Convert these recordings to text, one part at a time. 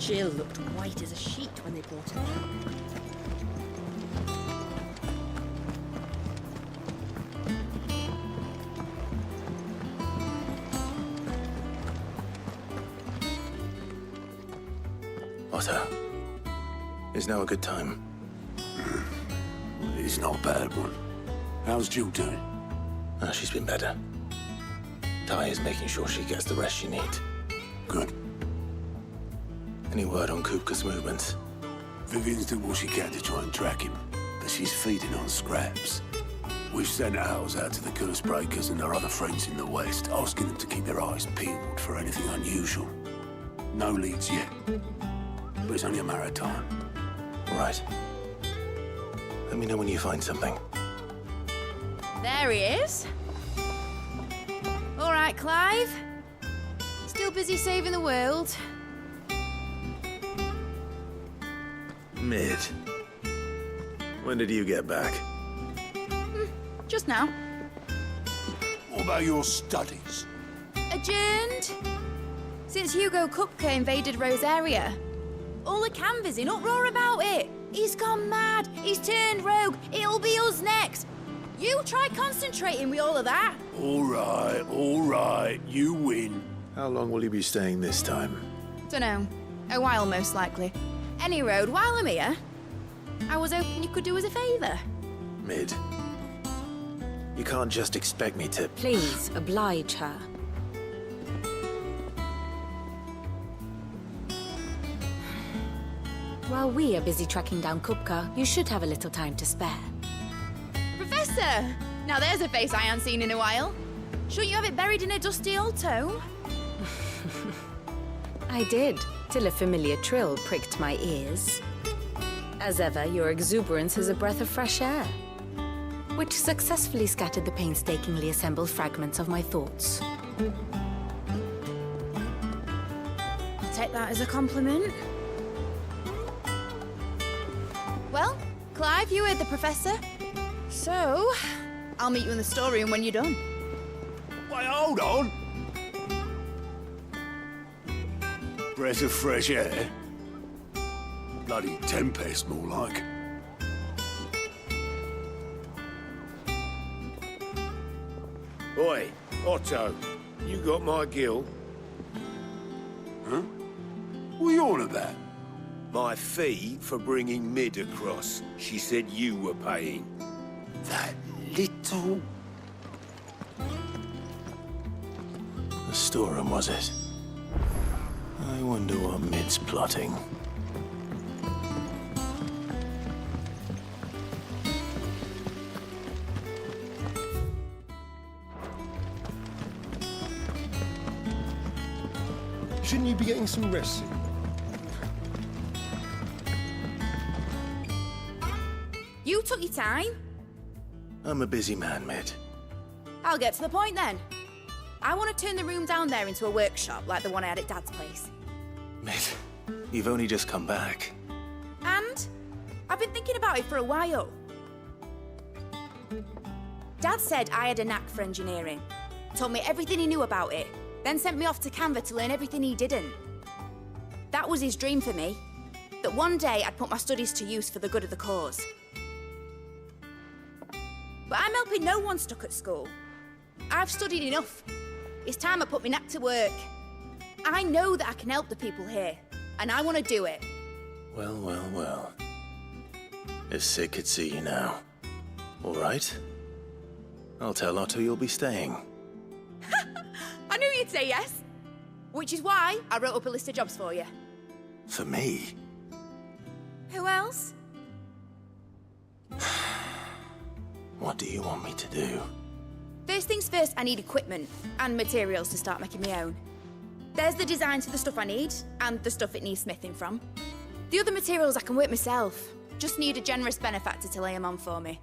Jill looked white as a sheet when they brought her back. Otto, is now a good time? It's not a bad one. How's Jill doing? She's been better. Ty is making sure she gets the rest she needs. Good. Any word on Kupka's movements? Vivian's doing what she can to try and track him, but she's feeding on scraps. We've sent ours out to the curse breakers and our other friends in the West, asking them to keep their eyes peeled for anything unusual. No leads yet, but it's only a matter of time. Right. Let me know when you find something. There he is. All right, Clive. Still busy saving the world. Mid. When did you get back? Just now. What about your studies? Adjourned. Since Hugo Kupka invaded Rosaria. All the canvass in uproar about it. He's gone mad. He's turned rogue. It'll be us next. You try concentrating with all of that. All right. You win. How long will you be staying this time? Dunno. A while, most likely. Any road, while I'm here, I was hoping you could do us a favour. Mid. You can't just expect me to... Please, oblige her. While we are busy tracking down Kupka, you should have a little time to spare. Professor! Now there's a face I haven't seen in a while. Shouldn't you have it buried in a dusty old tome? I did, till a familiar trill pricked my ears. As ever, your exuberance is a breath of fresh air, which successfully scattered the painstakingly assembled fragments of my thoughts. I'll take that as a compliment. Well, Clive, you heard the professor. So, I'll meet you in the storeroom when you're done. Wait, hold on. Breath of fresh air. Bloody tempest, more like. Oi, Otto, you got my gill? Huh? What are you on about? My fee for bringing Mid across. She said you were paying. That little... The storeroom, was it? I wonder what Mid's plotting. Shouldn't you be getting some rest soon? You took your time. I'm a busy man, Mid. I'll get to the point then. I want to turn the room down there into a workshop like the one I had at Dad's place. Mid, you've only just come back. And I've been thinking about it for a while. Dad said I had a knack for engineering. Told me everything he knew about it, then sent me off to Canva to learn everything he didn't. That was his dream for me. That one day I'd put my studies to use for the good of the cause. But I'm helping no one stuck at school. I've studied enough. It's time I put my knack to work. I know that I can help the people here, and I want to do it. Well. If Sid could see you now. All right. I'll tell Otto you'll be staying. I knew you'd say yes. Which is why I wrote up a list of jobs for you. For me? Who else? What do you want me to do? First things first, I need equipment and materials to start making my own. There's the designs for the stuff I need, and the stuff it needs smithing from. The other materials I can work myself. Just need a generous benefactor to lay them on for me.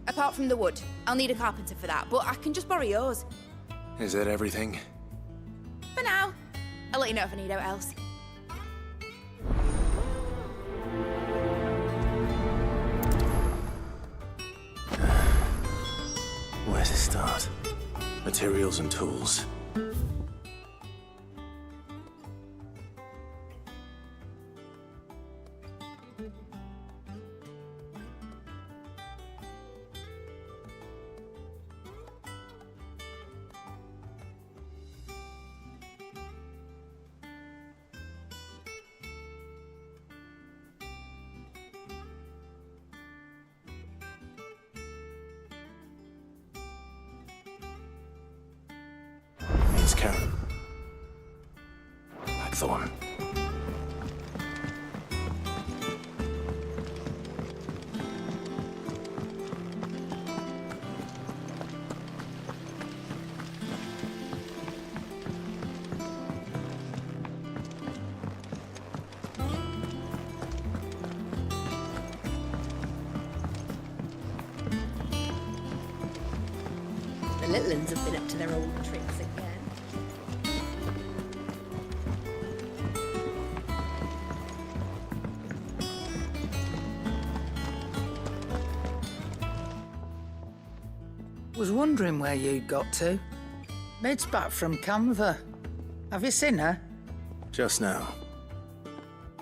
Apart from the wood, I'll need a carpenter for that, but I can just borrow yours. Is that everything? For now. I'll let you know if I need out else. Where to start? Materials and tools. Miss Karen. Blackthorn. The little uns have been up to their old tricks again. Was wondering where you'd got to. Mid's back from Canva. Have you seen her? Just now.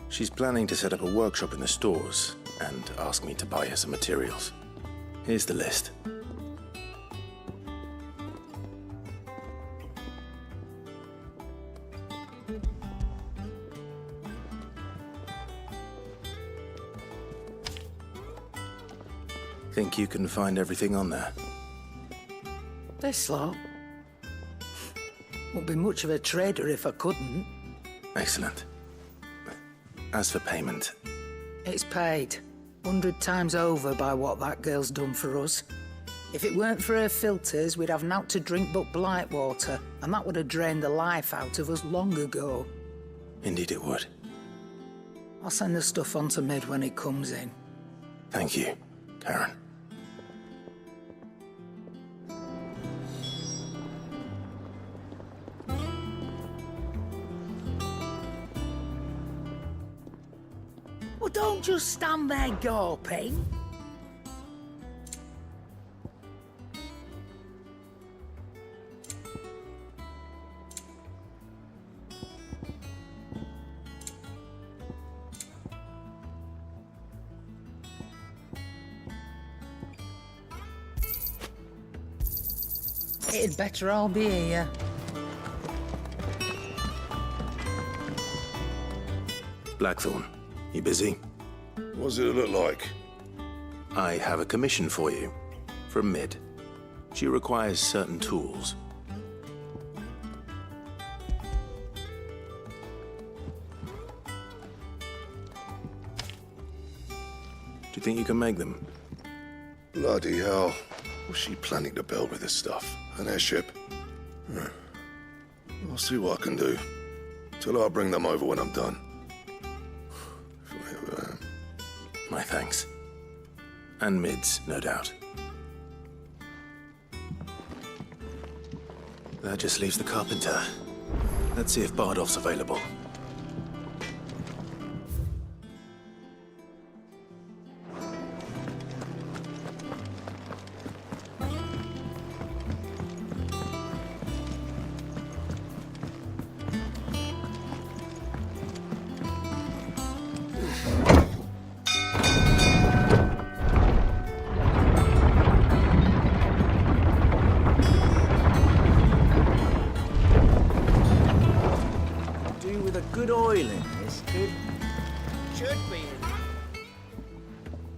She's planning to set up a workshop in the stores and ask me to buy her some materials. Here's the list. Think you can find everything on there? This lot. Wouldn't be much of a trader if I couldn't. Excellent. As for payment, It's paid 100 times over by what that girl's done for us. If it weren't for her filters, we'd have naught to drink but blight water, and that would have drained the life out of us long ago. indeed it would. I'll send the stuff on to Mid when it comes in. Thank you, Karen. Well, don't just stand there gawping. It'd better all be here. Blackthorn, you busy? What does it look like? I have a commission for you. From Mid. She requires certain tools. Do you think you can make them? Bloody hell. What's she planning to build with this stuff? An airship? I'll see what I can do. Tell her I'll bring them over when I'm done. My thanks. And Mid's, no doubt. That just leaves the carpenter. Let's see if Bardolph's available. Good oil in this, kid. Should be.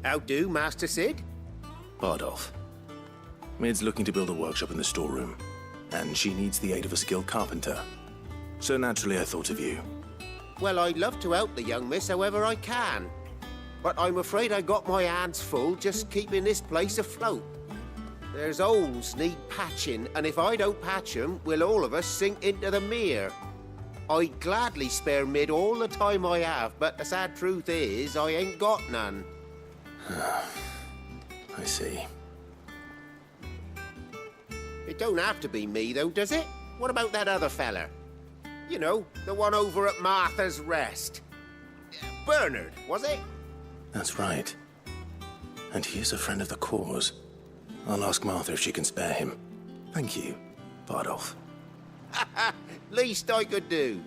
How do, Master Sid? Bardolph. Mid's looking to build a workshop in the storeroom, and she needs the aid of a skilled carpenter. So naturally I thought of you. Well, I'd love to help the young miss however I can. But I'm afraid I got my hands full just keeping this place afloat. There's holes need patching, and if I don't patch them, we'll all of us sink into the mere. I'd gladly spare Mid all the time I have, but the sad truth is, I ain't got none. I see. It don't have to be me, though, does it? What about that other fella? You know, the one over at Martha's Rest. Bernard, was it? That's right. And he is a friend of the cause. I'll ask Martha if she can spare him. Thank you, Bardolph. Least I could do.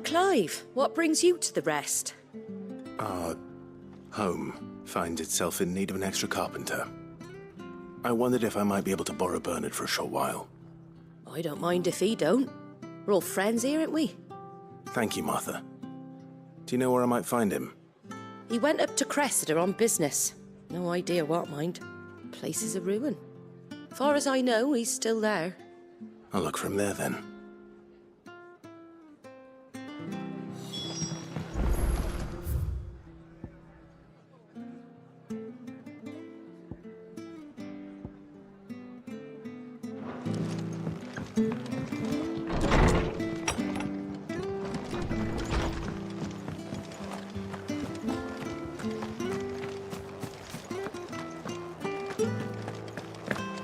Clive, what brings you to the rest? Our home finds itself in need of an extra carpenter. I wondered if I might be able to borrow Bernard for a short while. I don't mind if he don't. We're all friends here, aren't we? Thank you, Martha. Do you know where I might find him? He went up to Cressida on business. No idea what, mind. Place is a ruin. Far as I know, he's still there. I'll look for him there, then.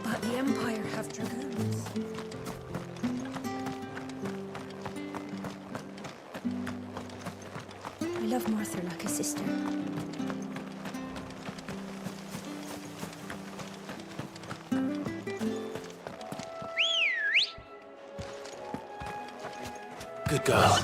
But the Empire have dragoons. I love Martha like a sister. Good girl.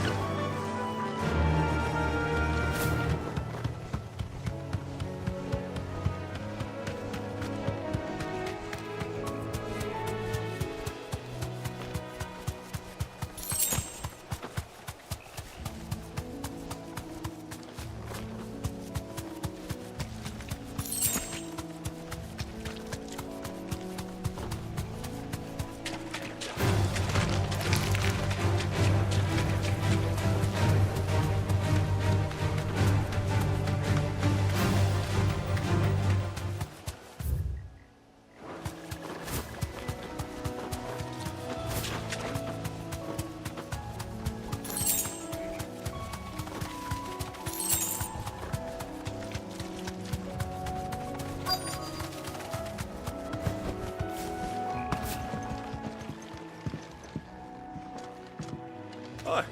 Hi.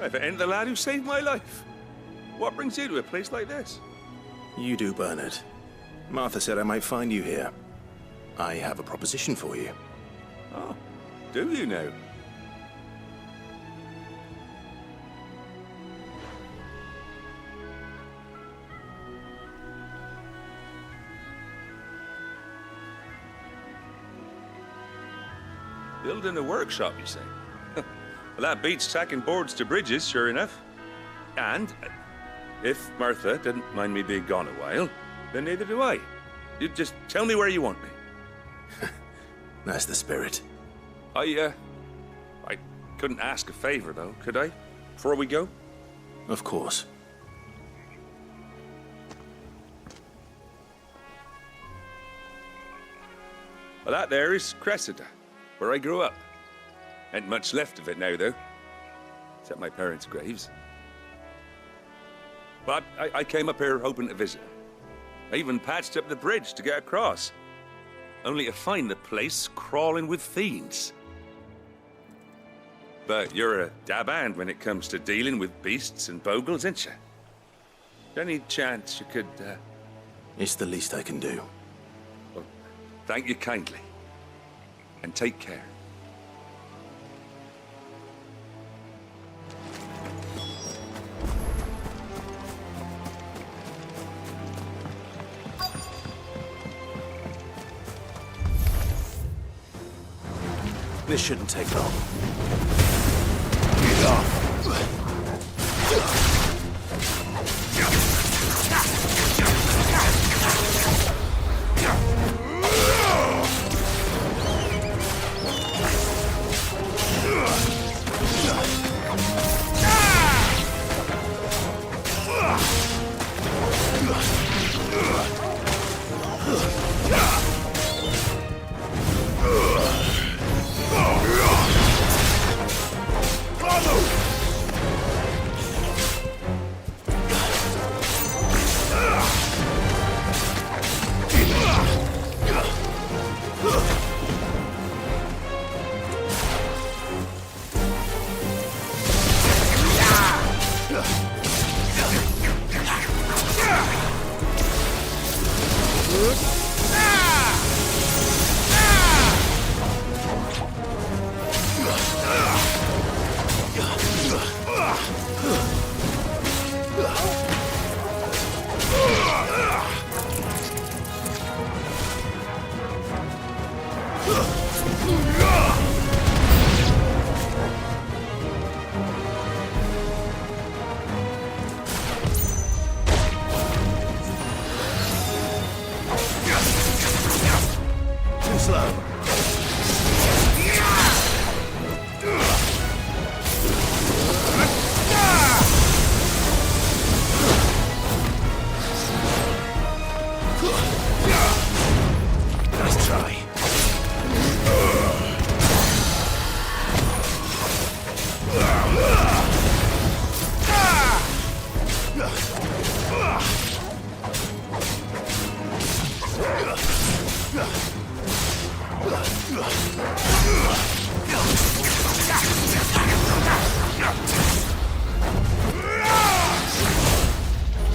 If it ain't the lad who saved my life. What brings you to a place like this? You do, Bernard. Martha said I might find you here. I have a proposition for you. Oh, do you now? Building a workshop, you say? Well, that beats tacking boards to bridges, sure enough. And if Martha didn't mind me being gone a while, then neither do I. You just tell me where you want me. That's the spirit. I couldn't ask a favor, though, could I? Before we go? Of course. Well, that there is Cressida, where I grew up. Ain't much left of it now, though. Except my parents' graves. But I came up here hoping to visit. I even patched up the bridge to get across. Only to find the place crawling with fiends. But you're a dab hand when it comes to dealing with beasts and bogles, ain't you? Any chance you could, It's the least I can do. Well, thank you kindly. And take care. This shouldn't take long. Get off! Too slow. Nice try.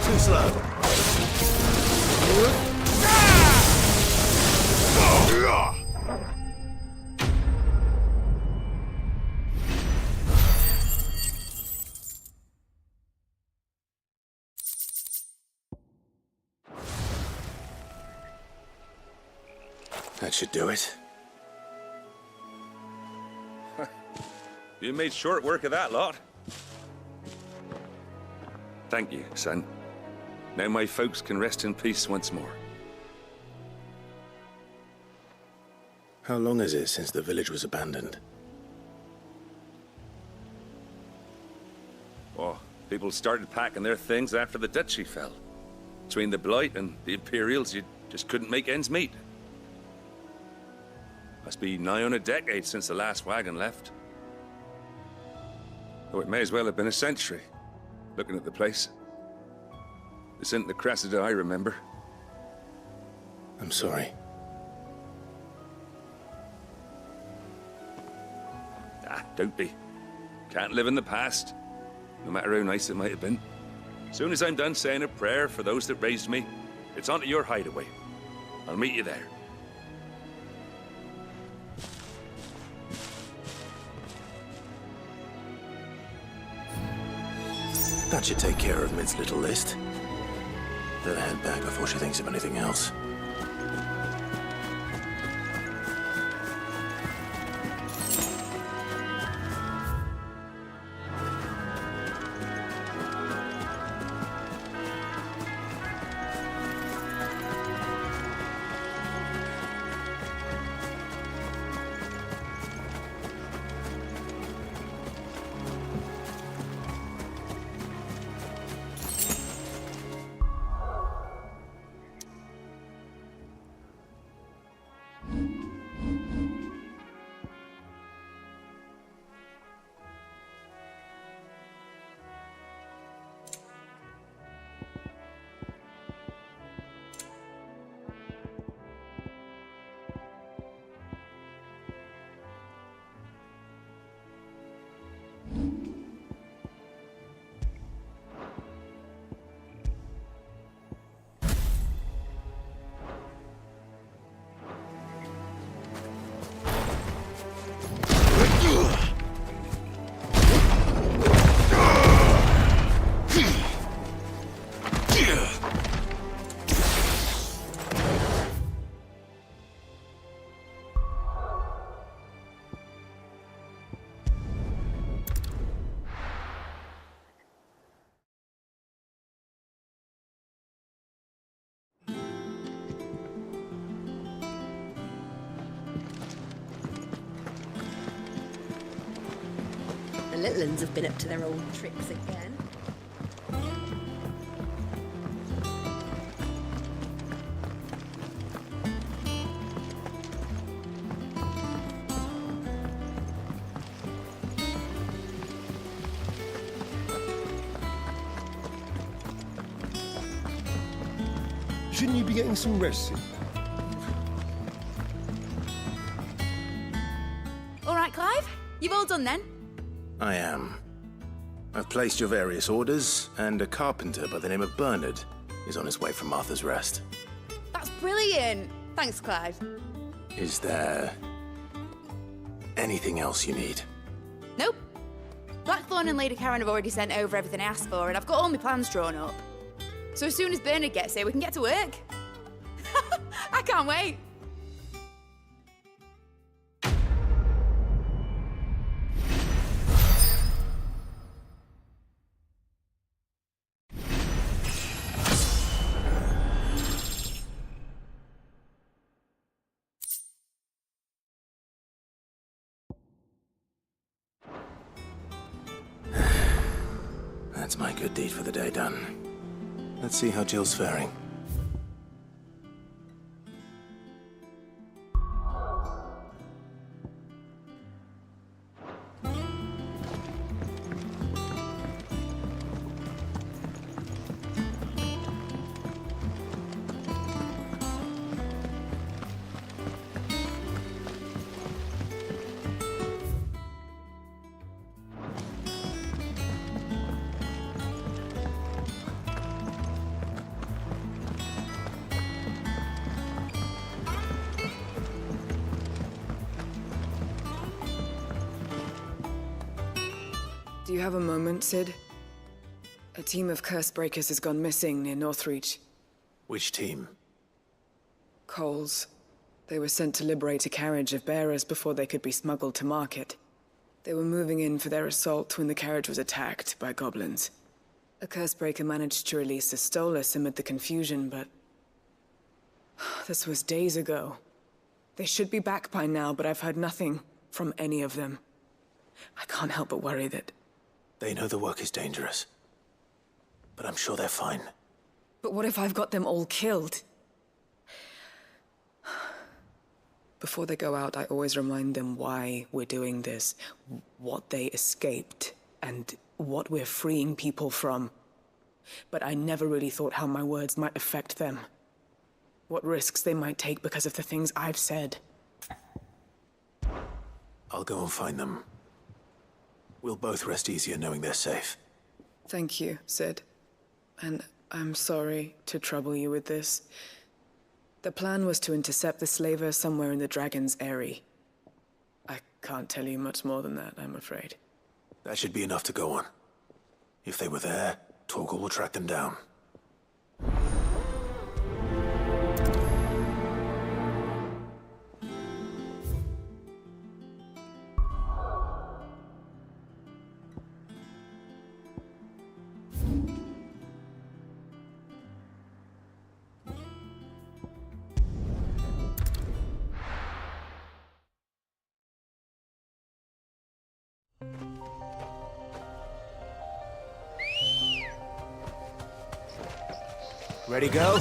Too slow. That should do it. You made short work of that lot. Thank you, son. Now my folks can rest in peace once more. How long is it since the village was abandoned? Oh, people started packing their things after the duchy fell. Between the Blight and the Imperials, you just couldn't make ends meet. Must be nigh on a decade since the last wagon left. Oh, it may as well have been a century, looking at the place. This isn't the Cressida I remember. I'm sorry. Ah, don't be. Can't live in the past, no matter how nice it might have been. As soon as I'm done saying a prayer for those that raised me, it's onto your hideaway. I'll meet you there. That should take care of Mid's little list. Better head back before she thinks of anything else. The little uns have been up to their old tricks again. Shouldn't you be getting some rest soon? All right, Clive? You've all done then? I am. I've placed your various orders, and a carpenter by the name of Bernard is on his way from Martha's Rest. That's brilliant. Thanks, Clive. Is there anything else you need? Nope. Blackthorn and Lady Karen have already sent over everything I asked for, and I've got all my plans drawn up. So as soon as Bernard gets here, we can get to work. I can't wait. That's my good deed for the day done. Let's see how Jill's faring. Do you have a moment, Sid? A team of curse breakers has gone missing near Northreach. Which team? Coles. They were sent to liberate a carriage of bearers before they could be smuggled to market. They were moving in for their assault when the carriage was attacked by goblins. A curse breaker managed to release a Stolas amid the confusion, but... this was days ago. They should be back by now, but I've heard nothing from any of them. I can't help but worry that... They know the work is dangerous. But I'm sure they're fine. But what if I've got them all killed? Before they go out, I always remind them why we're doing this, what they escaped, and what we're freeing people from. But I never really thought how my words might affect them. What risks they might take because of the things I've said. I'll go and find them. We'll both rest easier knowing they're safe. Thank you, Sid. And I'm sorry to trouble you with this. The plan was to intercept the slaver somewhere in the Dragon's Eyrie. I can't tell you much more than that, I'm afraid. That should be enough to go on. If they were there, Torgal will track them down. Ready, go?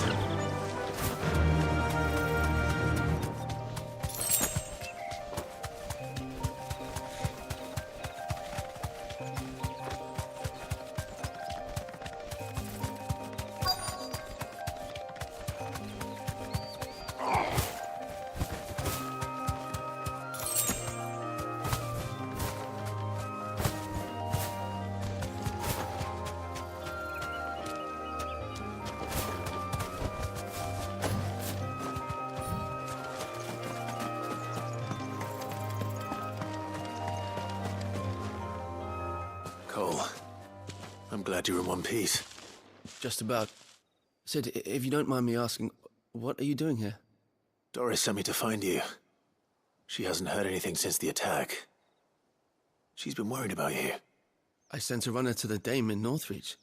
Cole, I'm glad you're in one piece. Just about. Sid, if you don't mind me asking, what are you doing here? Doris sent me to find you. She hasn't heard anything since the attack. She's been worried about you. I sent a runner to the Dame in Northreach.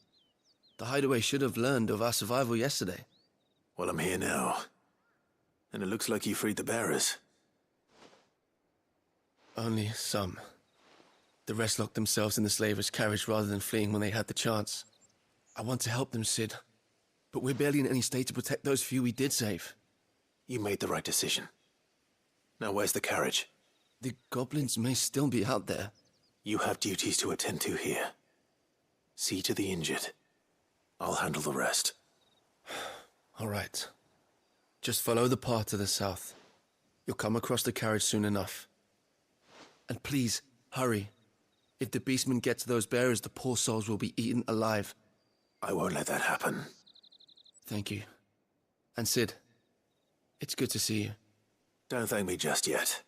The hideaway should have learned of our survival yesterday. Well, I'm here now. And it looks like you freed the bearers. Only some. The rest locked themselves in the slaver's carriage rather than fleeing when they had the chance. I want to help them, Sid. But we're barely in any state to protect those few we did save. You made the right decision. Now where's the carriage? The goblins may still be out there. You have duties to attend to here. See to the injured. I'll handle the rest. All right. Just follow the path to the south. You'll come across the carriage soon enough. And please, hurry. If the beastmen get to those bearers, the poor souls will be eaten alive. I won't let that happen. Thank you. And Sid, it's good to see you. Don't thank me just yet.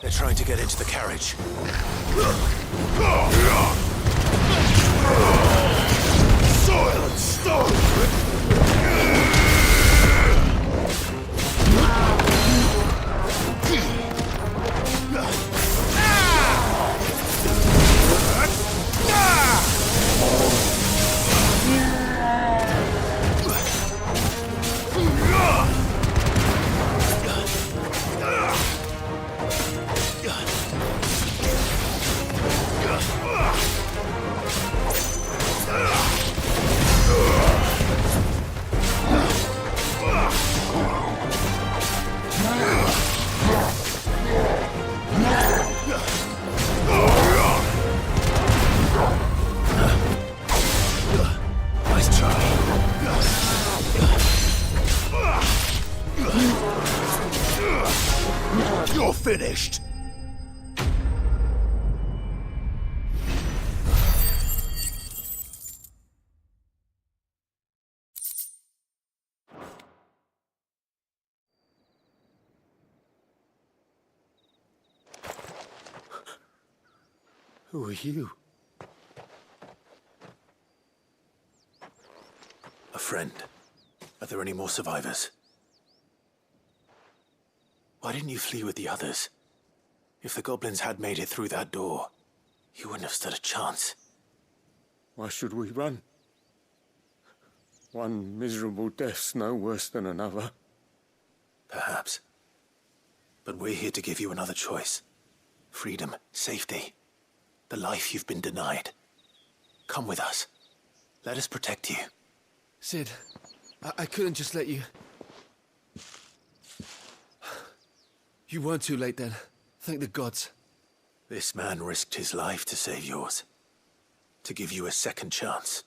They're trying to get into the carriage. Soil and stone! You're finished! Who are you? A friend. Are there any more survivors? Why didn't you flee with the others? If the goblins had made it through that door, you wouldn't have stood a chance. Why should we run? One miserable death's no worse than another. Perhaps. But we're here to give you another choice. Freedom, safety, the life you've been denied. Come with us. Let us protect you. Sid, I couldn't just let you... You weren't too late then. Thank the gods. This man risked his life to save yours. To give you a second chance.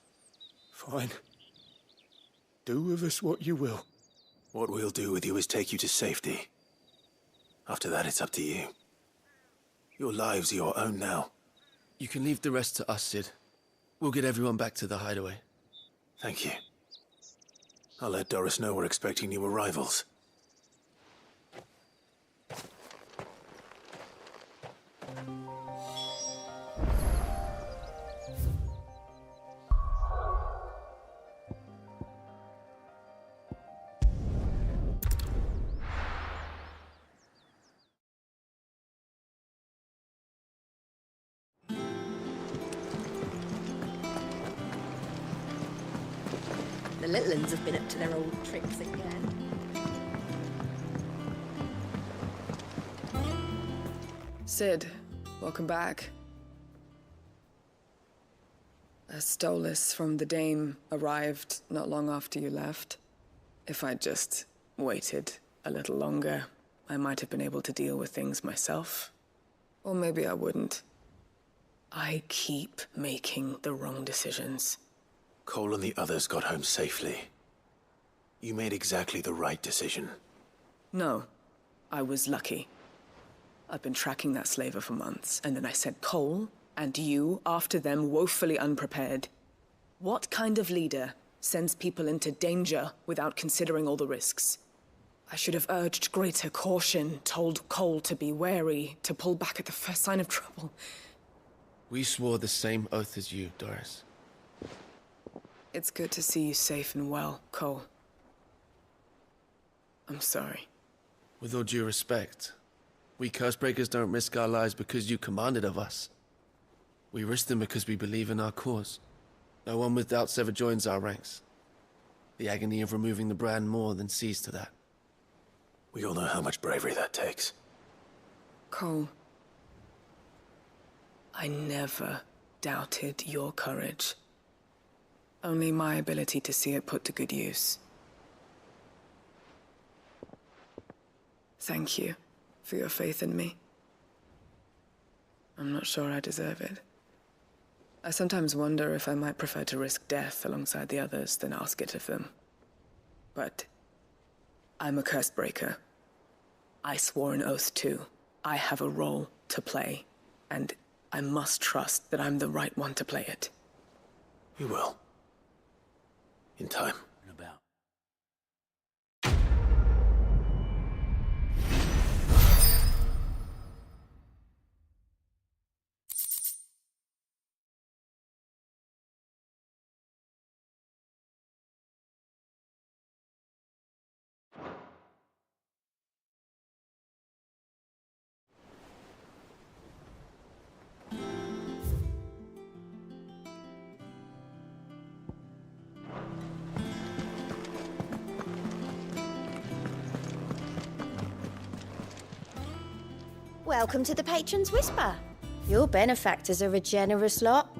Fine. Do with us what you will. What we'll do with you is take you to safety. After that, it's up to you. Your lives are your own now. You can leave the rest to us, Sid. We'll get everyone back to the hideaway. Thank you. I'll let Doris know we're expecting new arrivals. The little ones have been up to their old tricks again. Sid, welcome back. A Stolas from the Dame arrived not long after you left. If I'd just waited a little longer, I might have been able to deal with things myself. Or maybe I wouldn't. I keep making the wrong decisions. Cole and the others got home safely. You made exactly the right decision. No, I was lucky. I've been tracking that slaver for months, and then I sent Cole and you after them woefully unprepared. What kind of leader sends people into danger without considering all the risks? I should have urged greater caution, told Cole to be wary, to pull back at the first sign of trouble. We swore the same oath as you, Doris. It's good to see you safe and well, Cole. I'm sorry. With all due respect, we Cursebreakers don't risk our lives because you commanded of us. We risk them because we believe in our cause. No one with doubts ever joins our ranks. The agony of removing the brand more than sees to that. We all know how much bravery that takes. Cole, I never doubted your courage. Only my ability to see it put to good use. Thank you for your faith in me. I'm not sure I deserve it. I sometimes wonder if I might prefer to risk death alongside the others than ask it of them. But I'm a Cursebreaker. I swore an oath too. I have a role to play, and I must trust that I'm the right one to play it. You will. In time. About. Welcome to the Patron's Whisper. Your benefactors are a generous lot.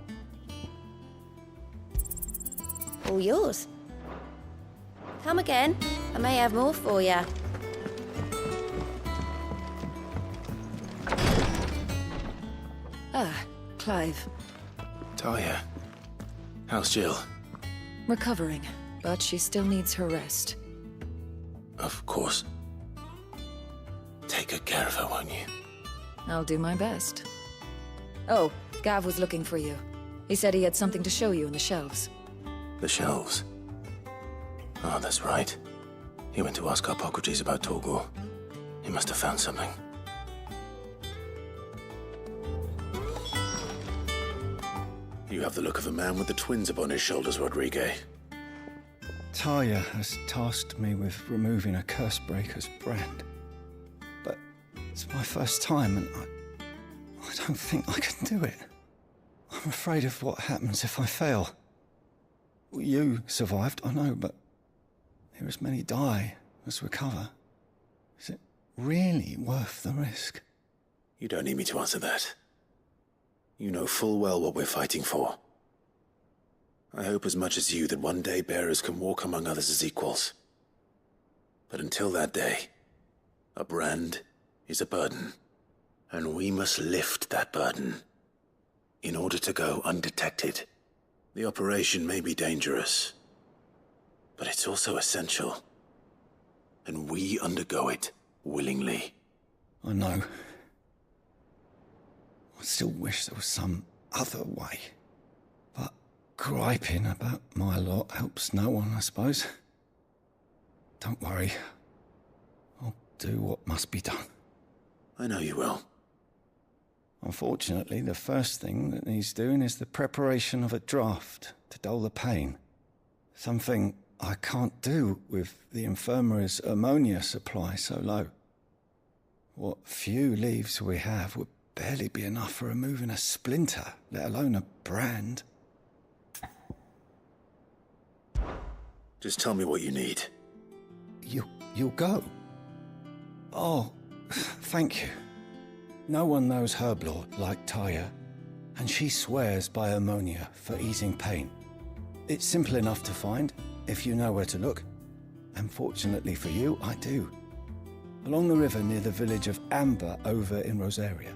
All yours. Come again. I may have more for you. Ah, Clive. Talia. How's Jill? Recovering, but she still needs her rest. Of course. take good care of her, won't you? I'll do my best. Oh, Gav was looking for you. He said he had something to show you in the shelves. The shelves? Oh, that's right. He went to ask Hippocrates about Torgor. He must have found something. You have the look of a man with the twins upon his shoulders, Rodrigue. Taya has tasked me with removing a Cursebreaker's brand. But it's my first time, and I don't think I can do it. I'm afraid of what happens if I fail. You survived, I know, but there as many die as recover. Is it really worth the risk? You don't need me to answer that. You know full well what we're fighting for. I hope as much as you that one day bearers can walk among others as equals. But until that day, a brand is a burden, and we must lift that burden in order to go undetected. The operation may be dangerous, but it's also essential, and we undergo it willingly. I know. I still wish there was some other way. But griping about my lot helps no one, I suppose. Don't worry. I'll do what must be done. I know you will. Unfortunately, the first thing that needs doing is the preparation of a draft to dull the pain. Something I can't do with the infirmary's ammonia supply so low. What few leaves we have would barely be enough for removing a splinter, let alone a brand. Just tell me what you need. You'll go? Oh, thank you. No one knows Herblord like Taya, and she swears by ammonia for easing pain. It's simple enough to find, if you know where to look. And fortunately for you, I do. Along the river near the village of Amber over in Rosaria.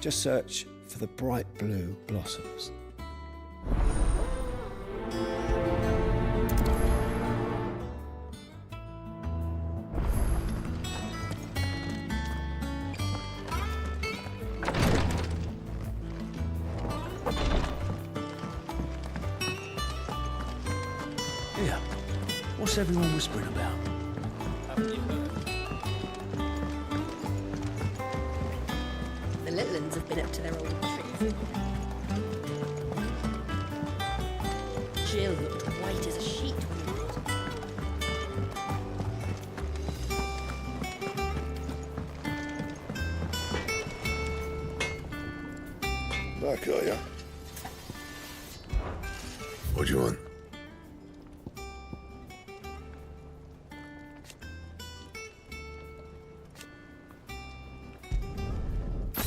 Just search for the bright blue blossoms. Here, what's everyone whispering about? The little ones have been up to their old tricks. Jill looked white as a sheet when we brought Back, are ya? What do you want?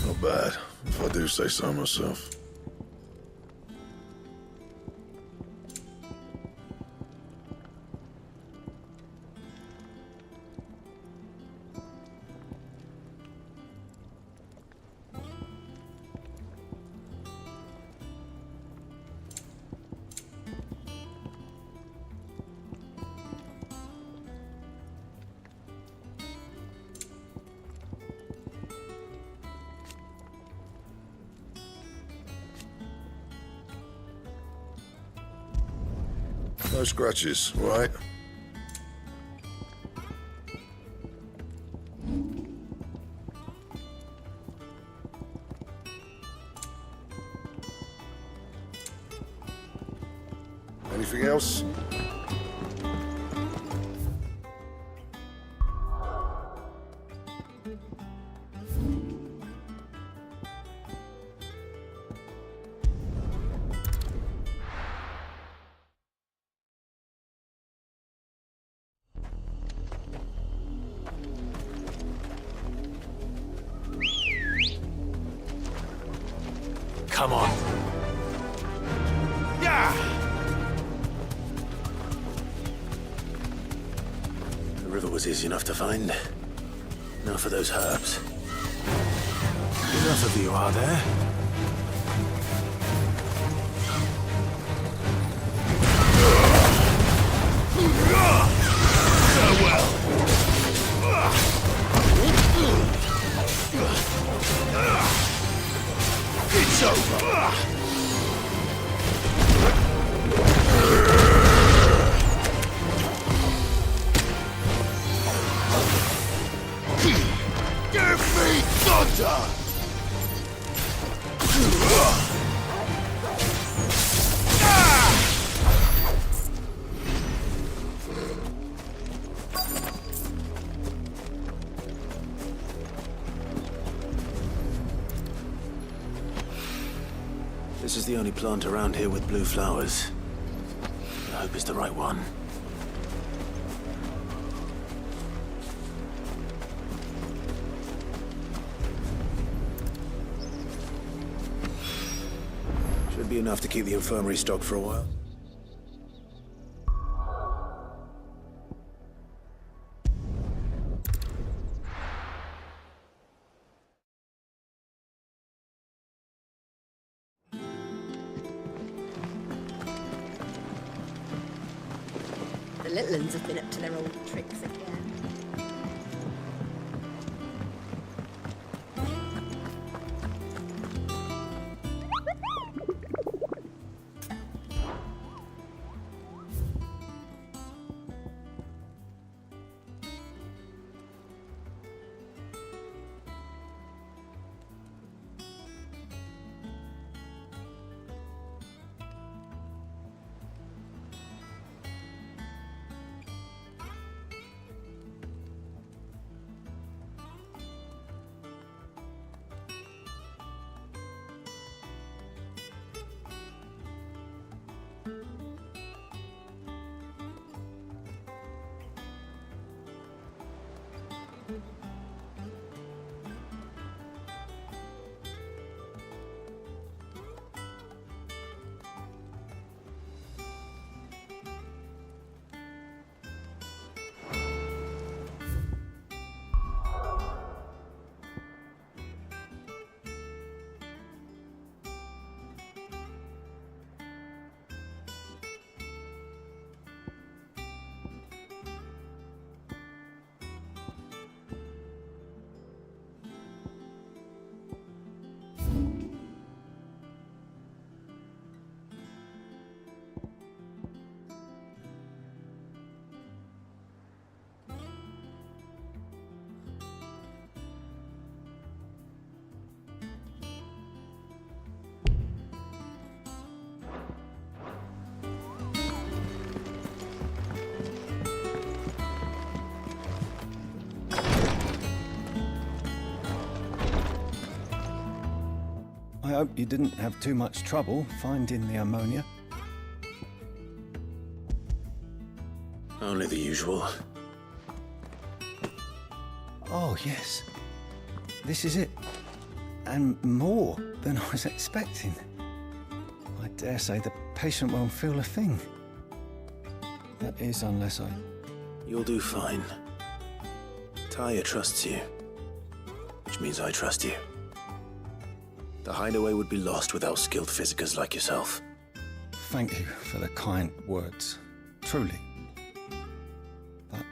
Not bad, if I do say so myself. No scratches, right? Anything else? Come on. Yeah! The river was easy enough to find. Now for those herbs. Enough of you, are there? Farewell. over! Give me thunder! This is the only plant around here with blue flowers. I hope it's the right one. Should be enough to keep the infirmary stocked for a while. The little uns have been up to their old tricks again. I hope you didn't have too much trouble finding the ammonia. Only the usual. Oh, yes. This is it. And more than I was expecting. I dare say the patient won't feel a thing. That is, unless I... You'll do fine. Taya trusts you, which means I trust you. The hideaway would be lost without skilled physicers like yourself. Thank you for the kind words. Truly. But...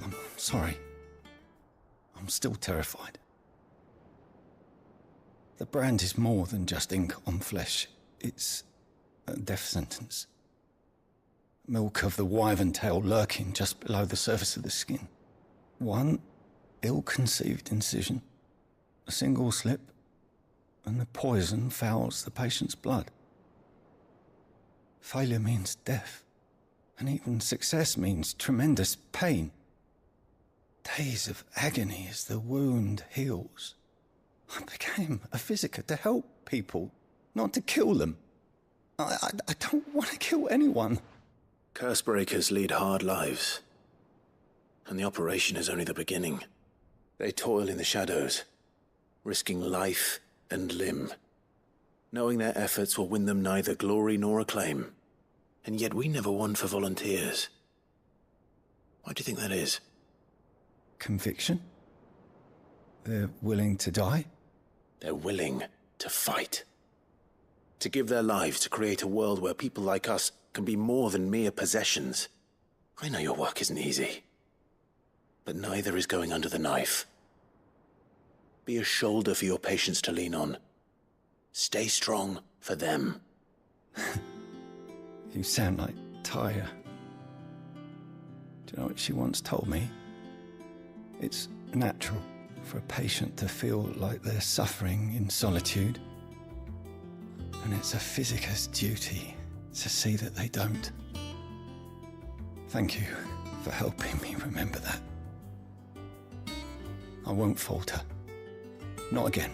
I'm sorry. I'm still terrified. The brand is more than just ink on flesh. It's a death sentence. Milk of the wyvern tail lurking just below the surface of the skin. One ill-conceived incision, a single slip, and the poison fouls the patient's blood. Failure means death, and even success means tremendous pain. Days of agony as the wound heals. I became a physiker to help people, not to kill them. I don't want to kill anyone. Cursebreakers lead hard lives, and the operation is only the beginning. They toil in the shadows, risking life and limb, knowing their efforts will win them neither glory nor acclaim. And yet we never won for volunteers. Why do you think that is? Conviction? They're willing to die? They're willing to fight. To give their lives to create a world where people like us can be more than mere possessions. I know your work isn't easy, but neither is going under the knife. Be a shoulder for your patients to lean on. Stay strong for them. You sound like Tyre. Do you know what she once told me? It's natural for a patient to feel like they're suffering in solitude. And it's a physicist's duty to see that they don't. Thank you for helping me remember that. I won't falter. Not again.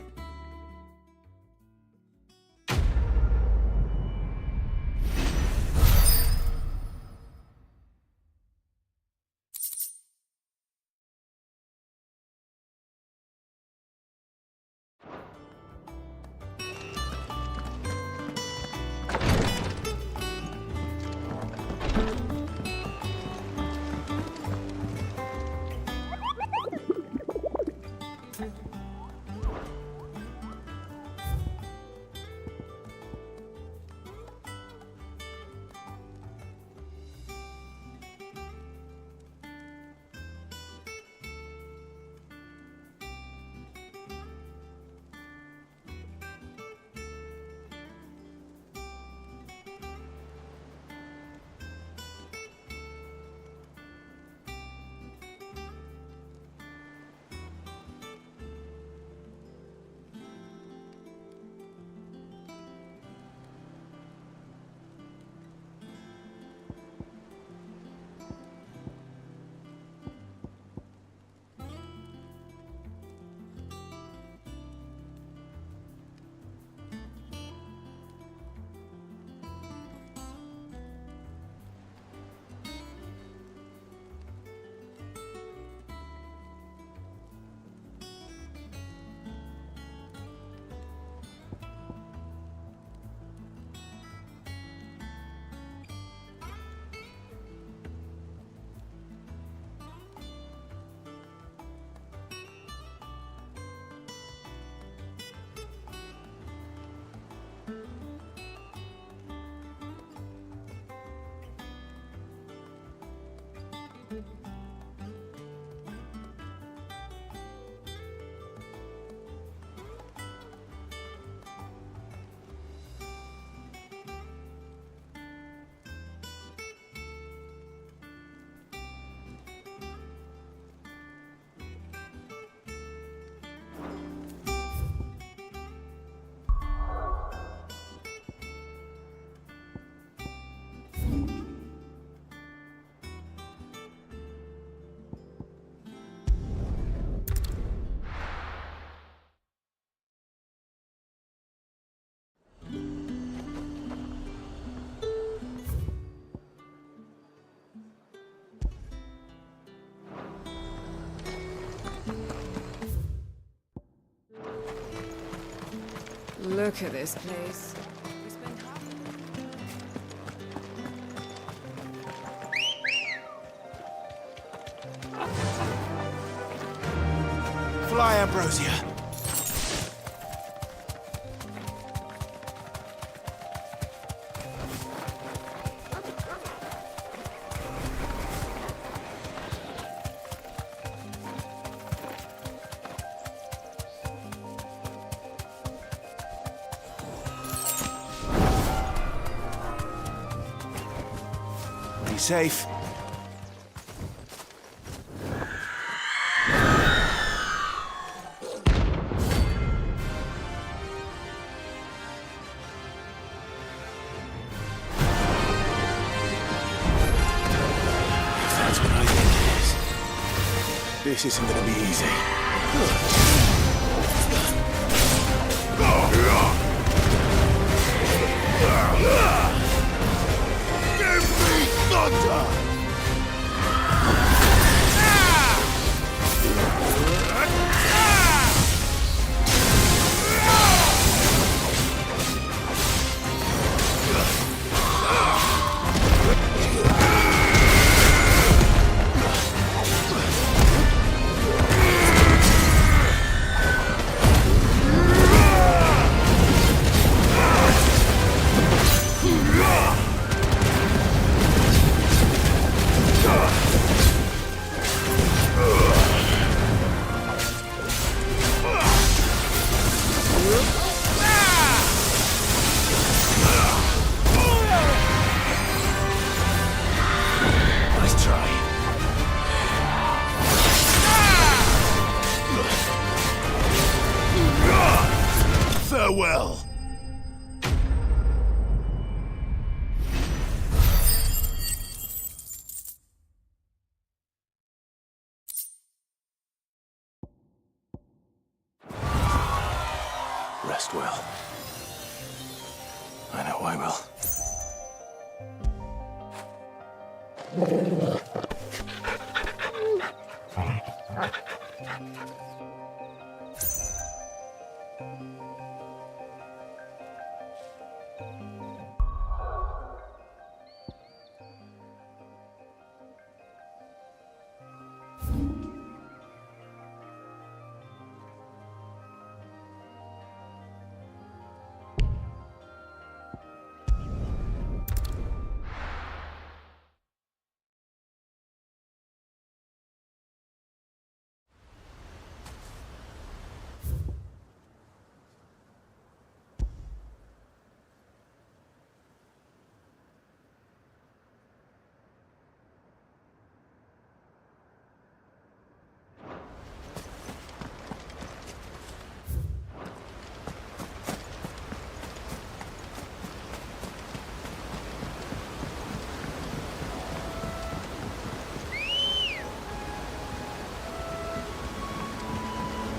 Look at this place. Fly, Ambrosia. Be safe. That's what I think it is. This isn't gonna be easy. Give me thunder! Farewell. Rest well. I know I will.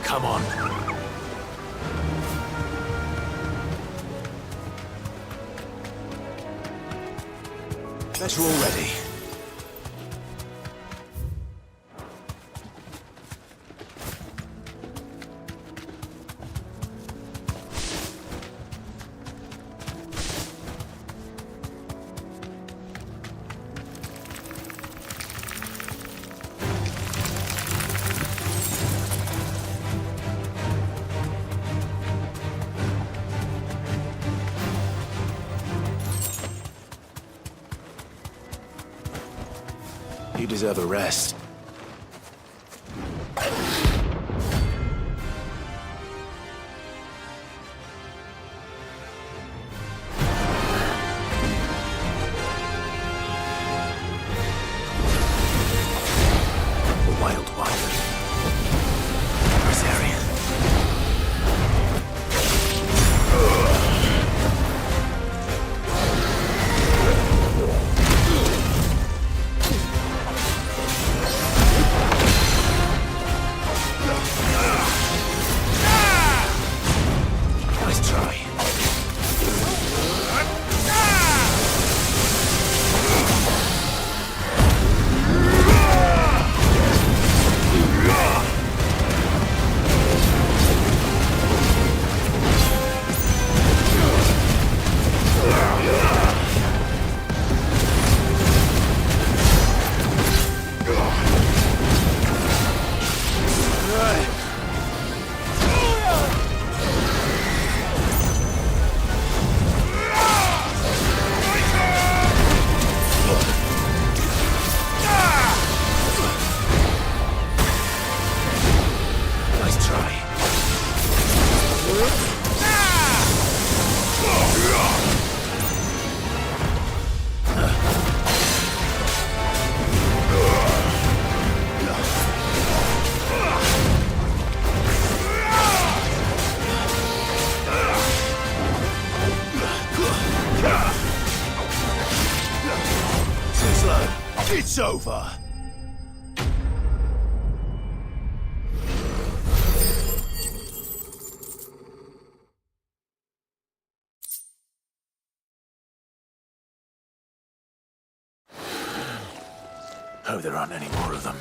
Come on. Bet you're all ready. You deserve a rest. The Wild One. Rosarian. Nice try. Nice try. Too slow. It's over. Hope there aren't any more of them.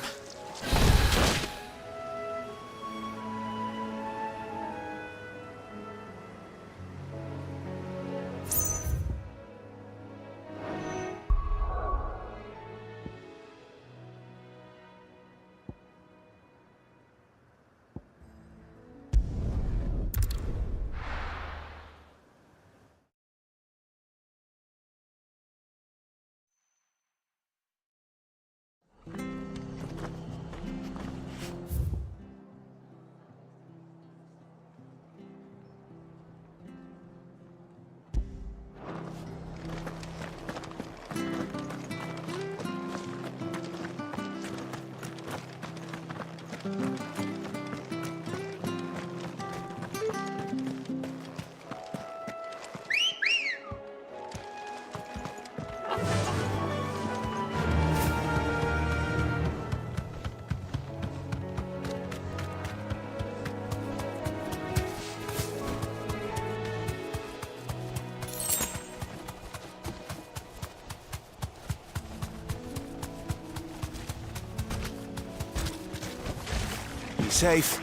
safe.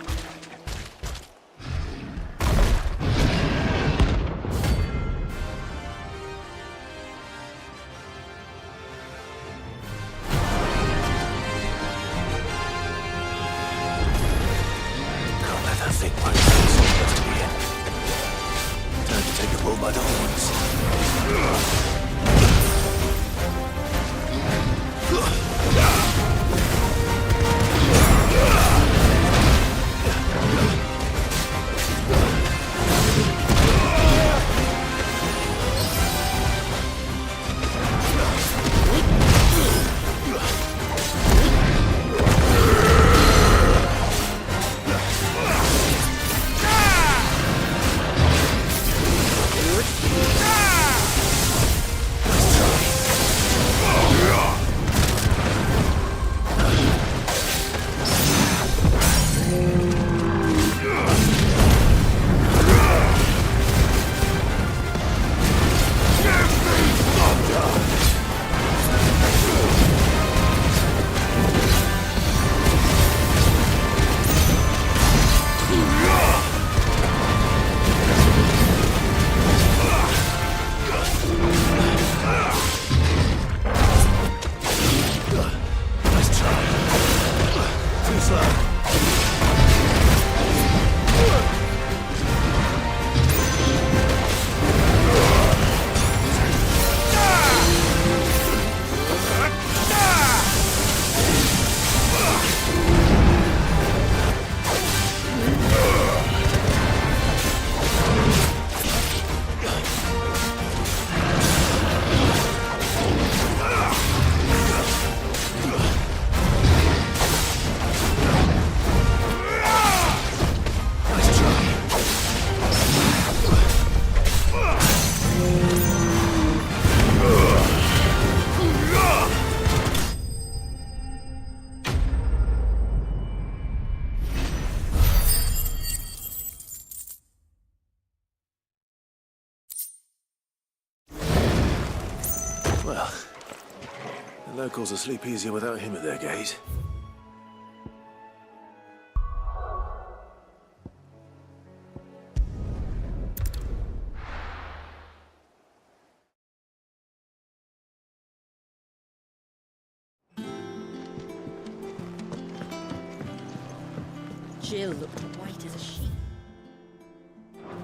Can't let that thing work. It's supposed to be in. Time to take the bull by the horns. Well, the locals will sleep easier without him at their gate. Jill looked white as a sheet.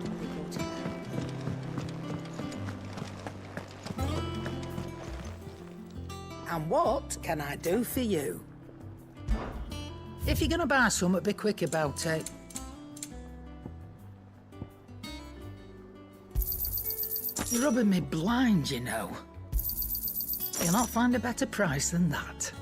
They brought her. And what can I do for you? If you're gonna buy something, be quick about it. You're rubbing me blind, you know. You'll not find a better price than that.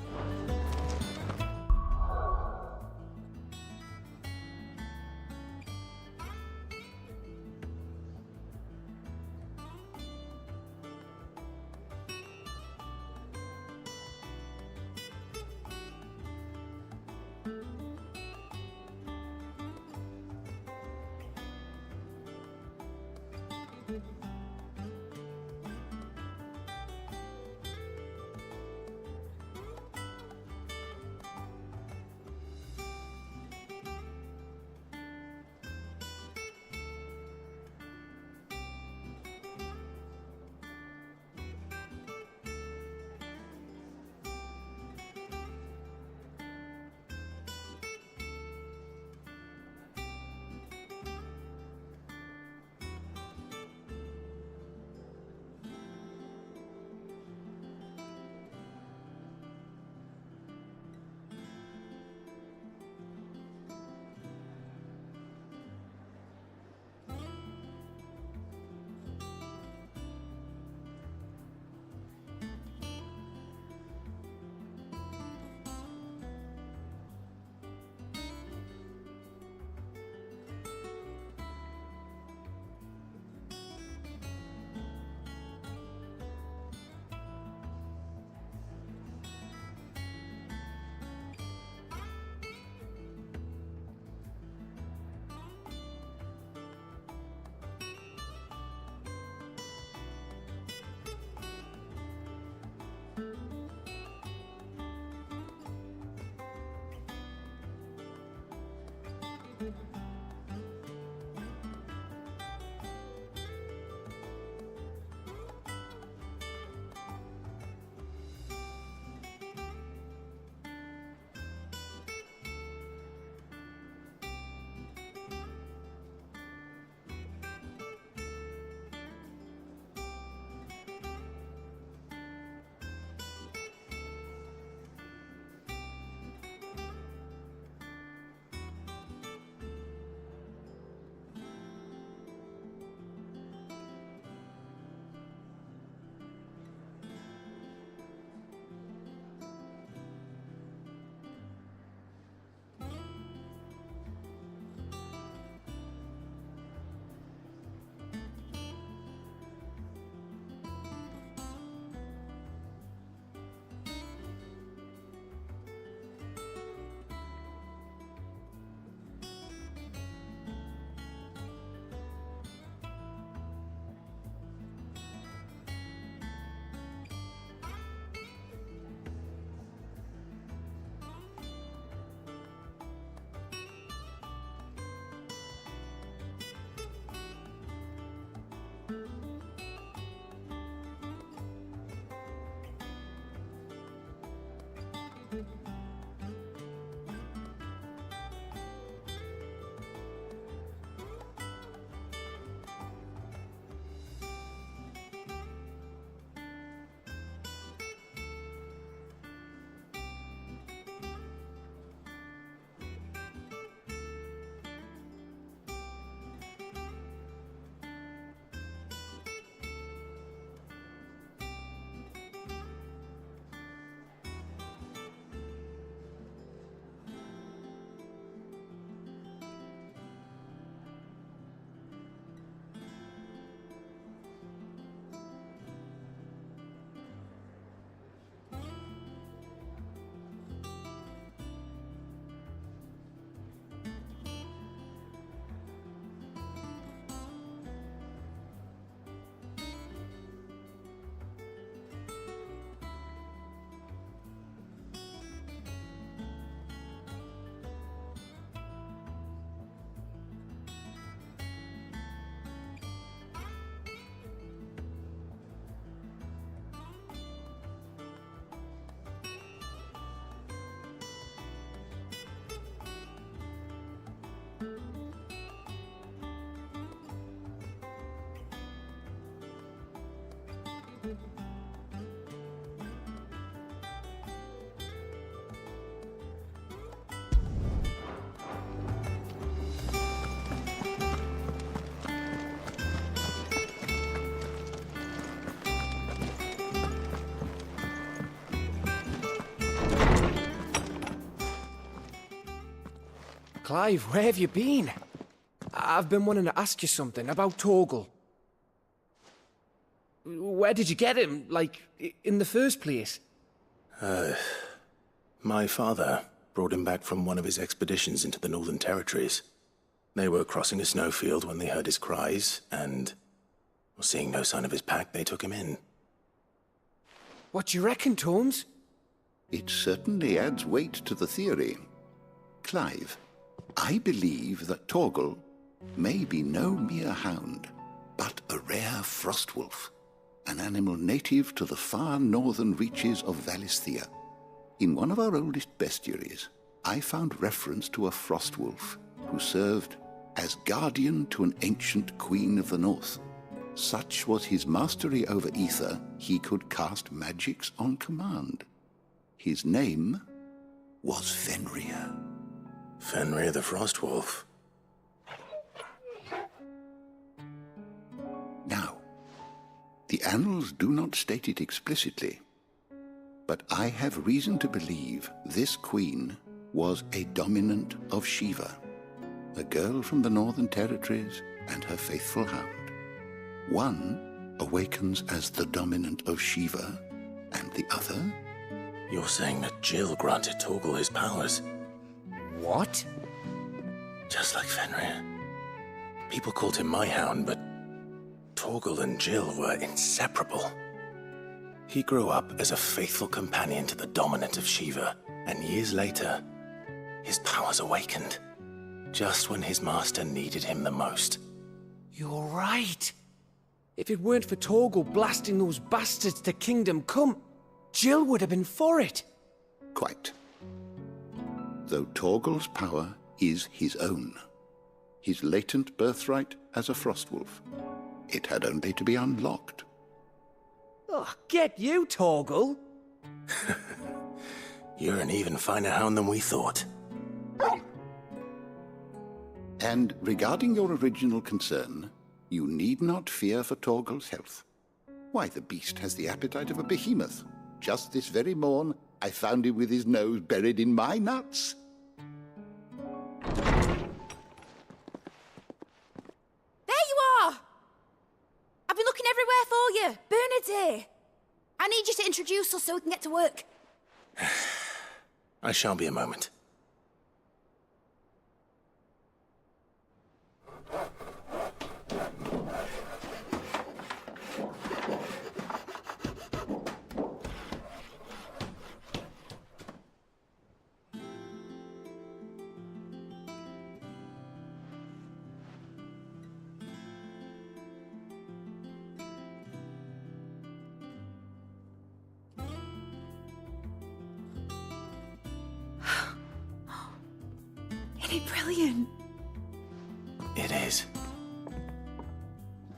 Clive, where have you been? I've been wanting to ask you something about Torgal. Where did you get him, like, in the first place? My father brought him back from one of his expeditions into the Northern Territories. They were crossing a snowfield when they heard his cries, and, seeing no sign of his pack, they took him in. What do you reckon, Torms? It certainly adds weight to the theory. Clive, I believe that Torgal may be no mere hound, but a rare frostwolf, an animal native to the far northern reaches of Valisthea. In one of our oldest bestiaries, I found reference to a frostwolf who served as guardian to an ancient queen of the north. Such was his mastery over ether, he could cast magics on command. His name was Fenrir. Fenrir the Frostwolf. Now, the annals do not state it explicitly, but I have reason to believe this queen was a dominant of Shiva, a girl from the Northern Territories and her faithful hound. One awakens as the dominant of Shiva, and the other? You're saying that Jill granted Torgal his powers? What? Just like Fenrir. People called him my hound, but Torgal and Jill were inseparable. He grew up as a faithful companion to the dominant of Shiva, and years later, his powers awakened, just when his master needed him the most. You're right. If it weren't for Torgal blasting those bastards to Kingdom Come, Jill would have been for it. Quite. Though Torgal's power is his own, his latent birthright as a Frostwolf. It had only to be unlocked. Oh, get you, Torgal! You're an even finer hound than we thought. And regarding your original concern, you need not fear for Torgal's health. Why, the beast has the appetite of a behemoth. Just this very morn, I found him with his nose buried in my nuts. There you are! I've been looking everywhere for you. Bernard's here. I need you to introduce us so we can get to work. I shan't be a moment. Isn't it brilliant? It is.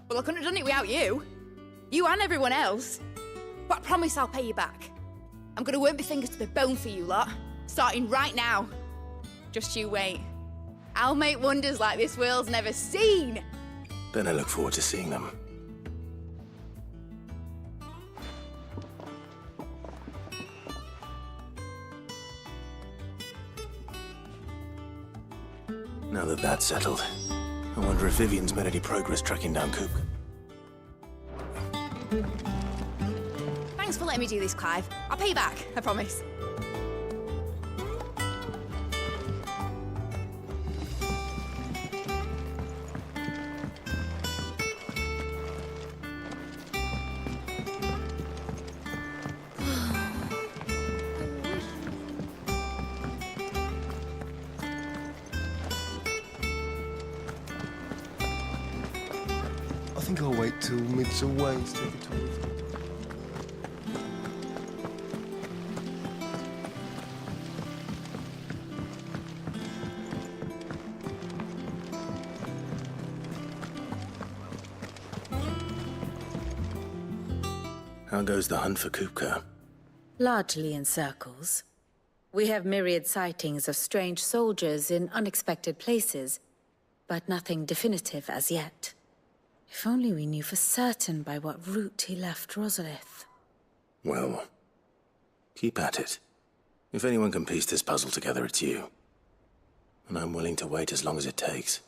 Well, I couldn't have done it without you. You and everyone else. But I promise I'll pay you back. I'm gonna work my fingers to the bone for you lot, starting right now. Just you wait. I'll make wonders like this world's never seen. Then I look forward to seeing them. Now that that's settled, I wonder if Vivian's made any progress tracking down Coop. Thanks for letting me do this, Clive. I'll pay you back, I promise. I think I'll wait till mid's away to take a tour. How goes the hunt for Kupka? Largely in circles. We have myriad sightings of strange soldiers in unexpected places, but nothing definitive as yet. If only we knew for certain by what route he left Rosalith. Well, keep at it. If anyone can piece this puzzle together, it's you. And I'm willing to wait as long as it takes.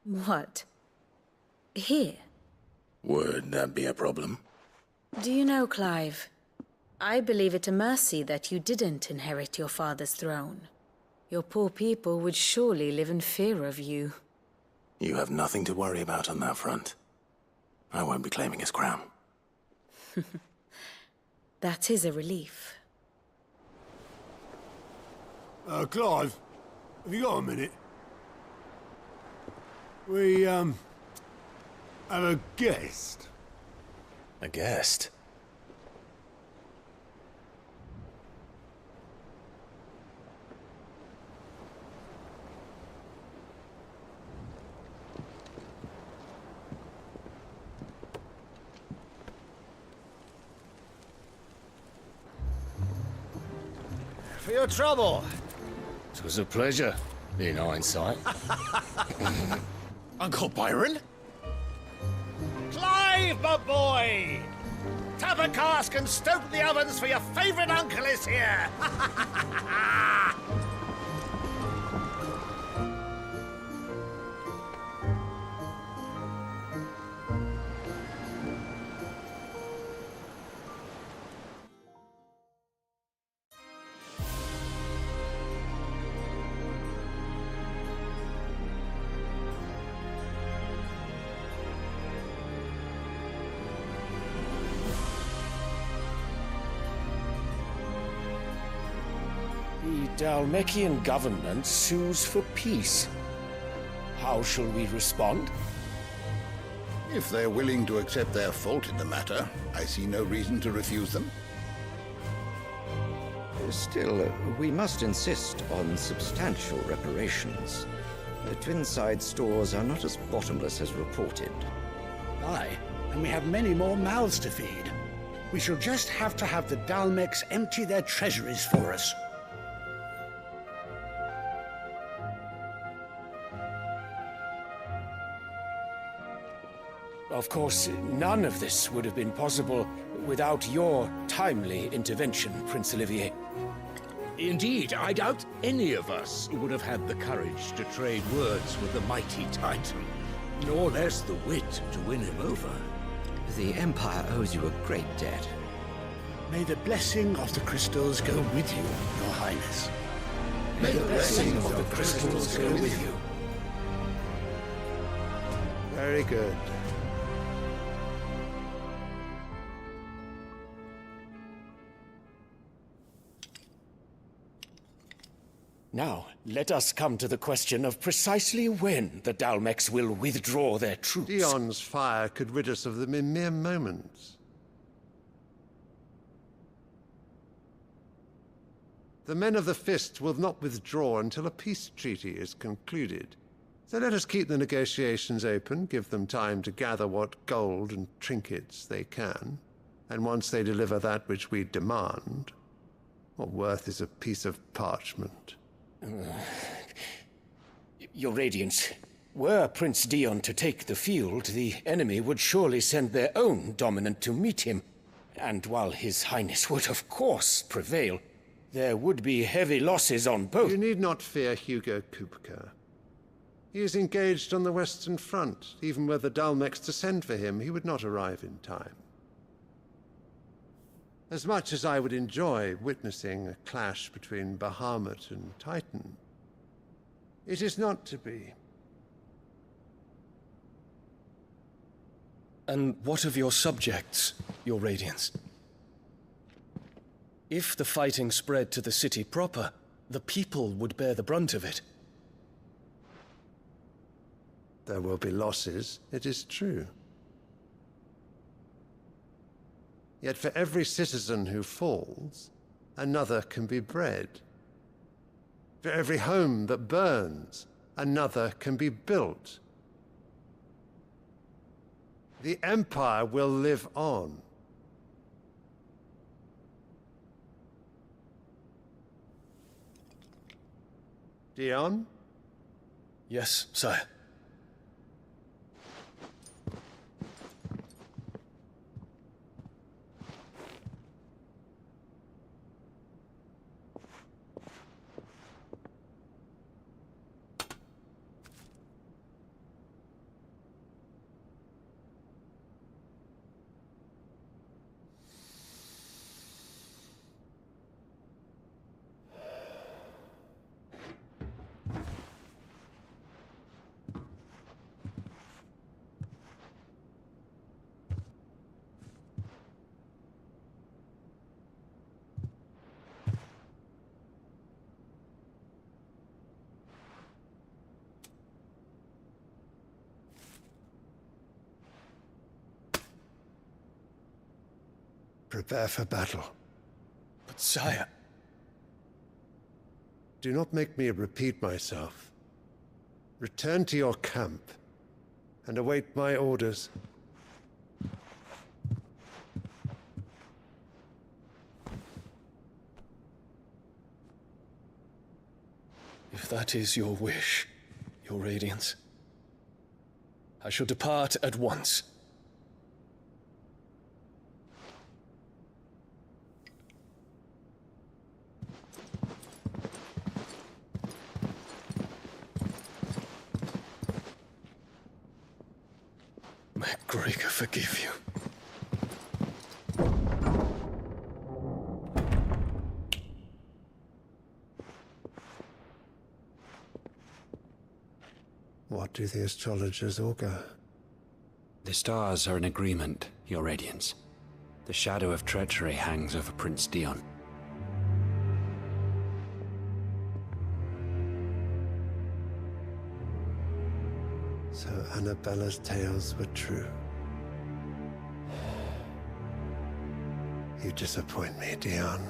What? Here? Would that be a problem? Do you know, Clive? I believe it a mercy that you didn't inherit your father's throne. Your poor people would surely live in fear of you. You have nothing to worry about on that front. I won't be claiming his crown. That is a relief. Clive, have you got a minute? We, have a guest. A guest? For your trouble. It was a pleasure, in hindsight. Uncle Byron? Clive, my boy! Tap a cask and stoke the ovens, for your favourite uncle is here! The Dalmekian government sues for peace. How shall we respond? If they're willing to accept their fault in the matter, I see no reason to refuse them. Still, we must insist on substantial reparations. The Twinside stores are not as bottomless as reported. Aye, and we have many more mouths to feed. We shall just have to have the Dalmeks empty their treasuries for us. Of course, none of this would have been possible without your timely intervention, Prince Olivier. Indeed, I doubt any of us would have had the courage to trade words with the mighty Titan, nor less the wit to win him over. The Empire owes you a great debt. May the blessing of the crystals go with you, Your Highness. May the blessing of the crystals go with you. Very good. Now, let us come to the question of precisely when the Dalmeks will withdraw their troops. Dion's fire could rid us of them in mere moments. The men of the Fist will not withdraw until a peace treaty is concluded. So let us keep the negotiations open, give them time to gather what gold and trinkets they can, and once they deliver that which we demand, what worth is a piece of parchment? Your Radiance, were Prince Dion to take the field, the enemy would surely send their own dominant to meet him. And while His Highness would of course prevail, there would be heavy losses on both. You need not fear Hugo Kupka. He is engaged on the Western Front. Even were the Dalmeks to send for him, he would not arrive in time. As much as I would enjoy witnessing a clash between Bahamut and Titan, it is not to be. And what of your subjects, Your Radiance? If the fighting spread to the city proper, the people would bear the brunt of it. There will be losses, it is true. Yet for every citizen who falls, another can be bred. For every home that burns, another can be built. The Empire will live on. Dion? Yes, sire. Prepare for battle. But sire... Do not make me repeat myself. Return to your camp and await my orders. If that is your wish, Your Radiance, I shall depart at once. May Gregor forgive you. What do the astrologers augur? The stars are in agreement, Your Radiance. The shadow of treachery hangs over Prince Dion. So Annabella's tales were true. You disappoint me, Dion.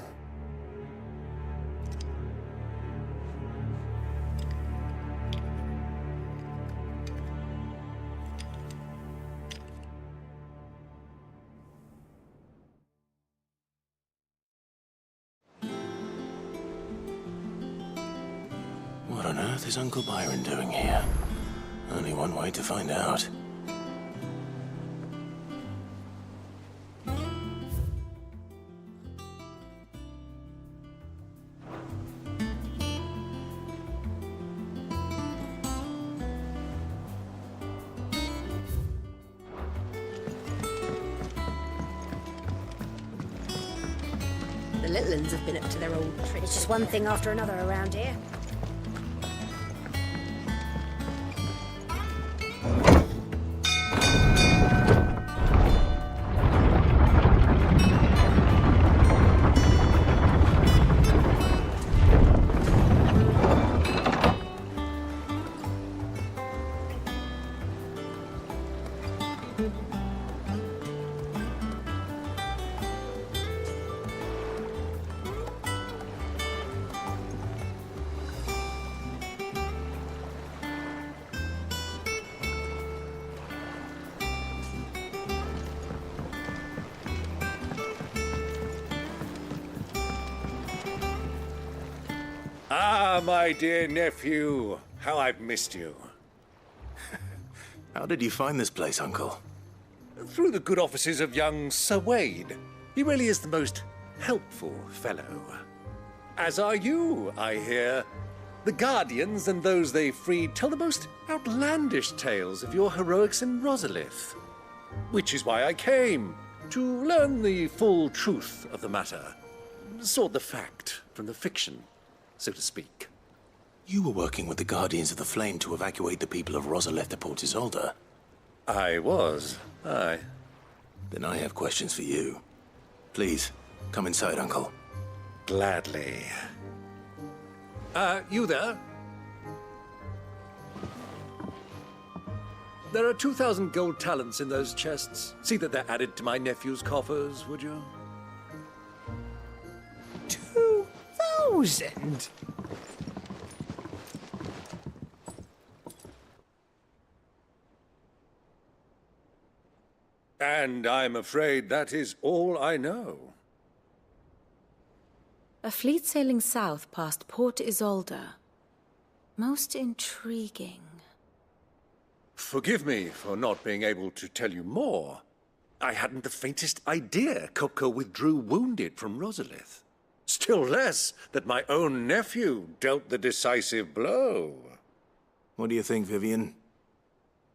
What on earth is Uncle Byron doing here? Only one way to find out. The little uns have been up to their old tricks. It's just one thing after another around here. Ah, my dear nephew. How I've missed you. How did you find this place, Uncle? Through the good offices of young Sir Wade. He really is the most helpful fellow. As are you, I hear. The Guardians and those they freed tell the most outlandish tales of your heroics in Rosalith. Which is why I came, to learn the full truth of the matter. Sort the fact from the fiction, so to speak. You were working with the Guardians of the Flame to evacuate the people of Rosalith to Port Isolde. I was, aye. Then I have questions for you. Please, come inside, Uncle. Gladly. You there? There are 2,000 gold talents in those chests. See that they're added to my nephew's coffers, would you? 2,000? And I'm afraid that is all I know. A fleet sailing south past Port Isolde. Most intriguing. Forgive me for not being able to tell you more. I hadn't the faintest idea Kupka withdrew wounded from Rosalith. Still less that my own nephew dealt the decisive blow. What do you think, Vivian?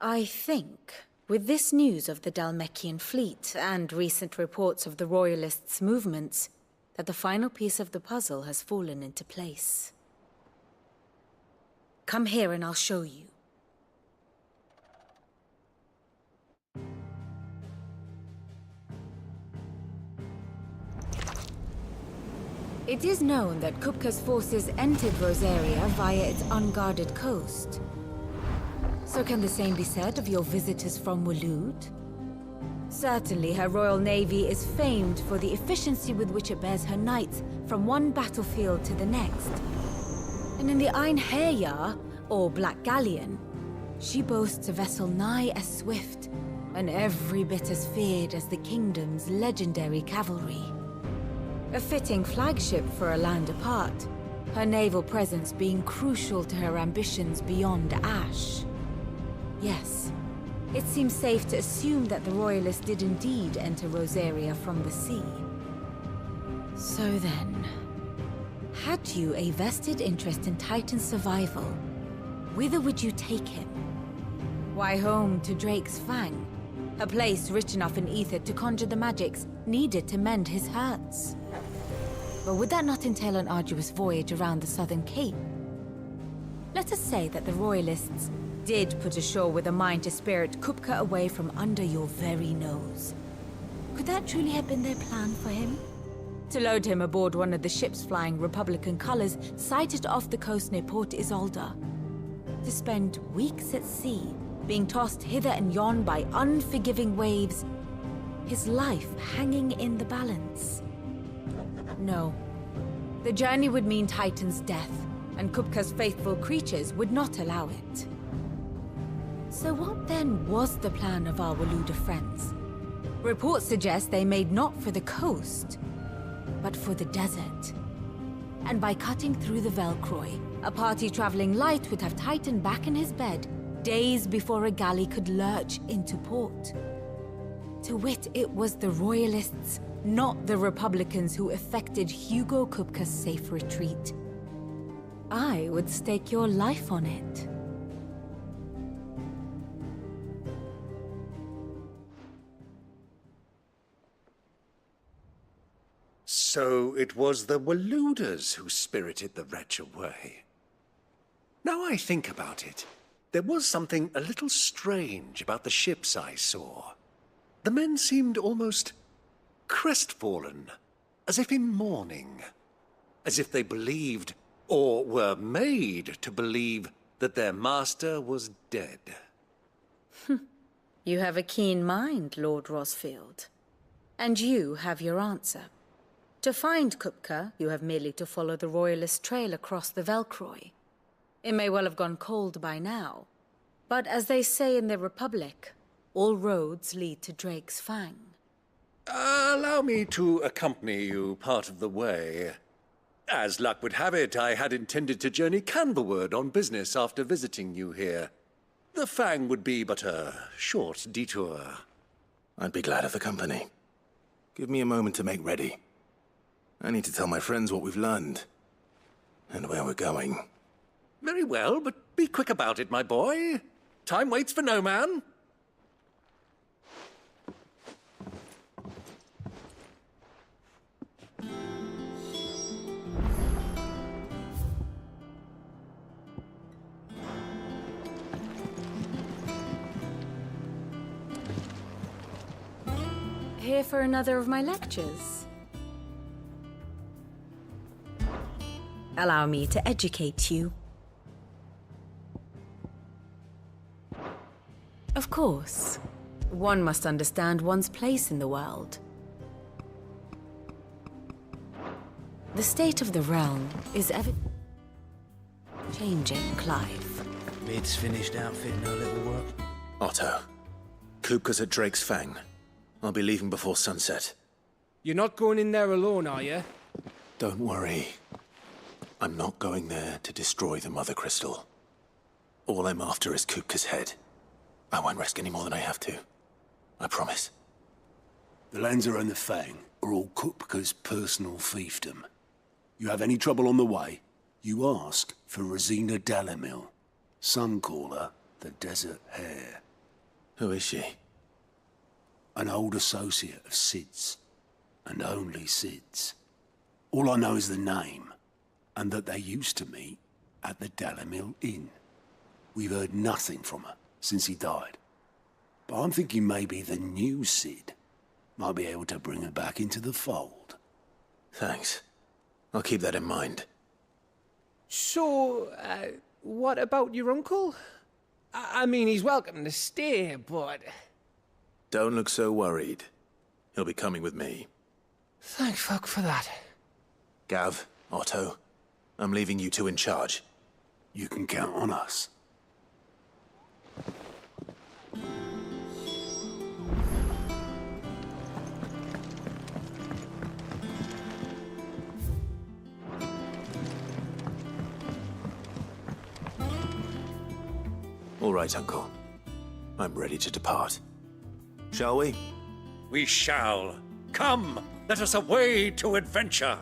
I think, with this news of the Dhalmekian fleet and recent reports of the Royalists' movements, that the final piece of the puzzle has fallen into place. Come here and I'll show you. It is known that Kupka's forces entered Rosaria via its unguarded coast. So can the same be said of your visitors from Waloed? Certainly her royal navy is famed for the efficiency with which it bears her knights from one battlefield to the next. And in the Einherjar, or Black Galleon, she boasts a vessel nigh as swift and every bit as feared as the kingdom's legendary cavalry. A fitting flagship for a land apart, her naval presence being crucial to her ambitions beyond Ash. Yes, it seems safe to assume that the Royalists did indeed enter Rosaria from the sea. So then, had you a vested interest in Titan's survival, whither would you take him? Why, home to Drake's Fang, a place rich enough in ether to conjure the magics needed to mend his hurts. But would that not entail an arduous voyage around the southern cape? Let us say that the Royalists did put ashore with a mind to spirit Kupka away from under your very nose. Could that truly have been their plan for him? To load him aboard one of the ships flying Republican colors sighted off the coast near Port Isolde. To spend weeks at sea, being tossed hither and yon by unforgiving waves, his life hanging in the balance. No. The journey would mean Titan's death, and Kupka's faithful creatures would not allow it. So what then was the plan of our Waluda friends? Reports suggest they made not for the coast, but for the desert. And by cutting through the Velcroy, a party traveling light would have Titan back in his bed days before a galley could lurch into port. To wit, it was the Royalists, not the Republicans, who effected Hugo Kupka's safe retreat. I would stake your life on it. So it was the Waluders who spirited the wretch away. Now I think about it, there was something a little strange about the ships I saw. The men seemed almost crestfallen, as if in mourning, as if they believed, or were made to believe, that their master was dead. You have a keen mind, Lord Rosfield. And you have your answer. To find Kupka, you have merely to follow the Royalist trail across the Velcroy. It may well have gone cold by now, but as they say in the Republic, all roads lead to Drake's Fang. Allow me to accompany you part of the way. As luck would have it, I had intended to journey Canberward on business after visiting you here. The Fang would be but a short detour. I'd be glad of the company. Give me a moment to make ready. I need to tell my friends what we've learned, and where we're going. Very well, but be quick about it, my boy. Time waits for no man. Here for another of my lectures? Allow me to educate you. Of course. One must understand one's place in the world. The state of the realm is ever changing, Clive. Mid's finished outfitting her little work. Otto, Kupka's at Drake's Fang. I'll be leaving before sunset. You're not going in there alone, are you? Don't worry. I'm not going there to destroy the Mother Crystal. All I'm after is Kupka's head. I won't risk any more than I have to. I promise. The Lanza and the Fang are all Kupka's personal fiefdom. You have any trouble on the way, you ask for Rosina Dalamil. Some call her the Desert Hare. Who is she? An old associate of Sid's, and only Sid's. All I know is the name, and that they used to meet at the Dalamil Inn. We've heard nothing from her since he died. But I'm thinking maybe the new Sid might be able to bring her back into the fold. Thanks. I'll keep that in mind. So, what about your uncle? I mean, he's welcome to stay, but... Don't look so worried. He'll be coming with me. Thank fuck for that. Gav, Otto, I'm leaving you two in charge. You can count on us. All right, Uncle. I'm ready to depart. Shall we? We shall. Come, let us away to adventure.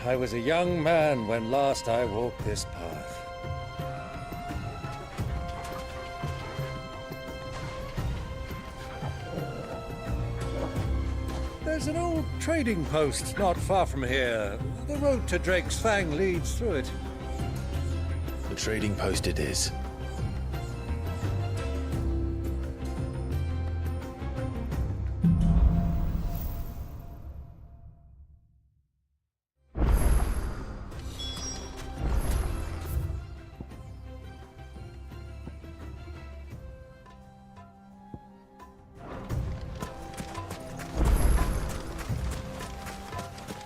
I was a young man when last I walked this path. There's an old trading post not far from here. The road to Drake's Fang leads through it. The trading post it is.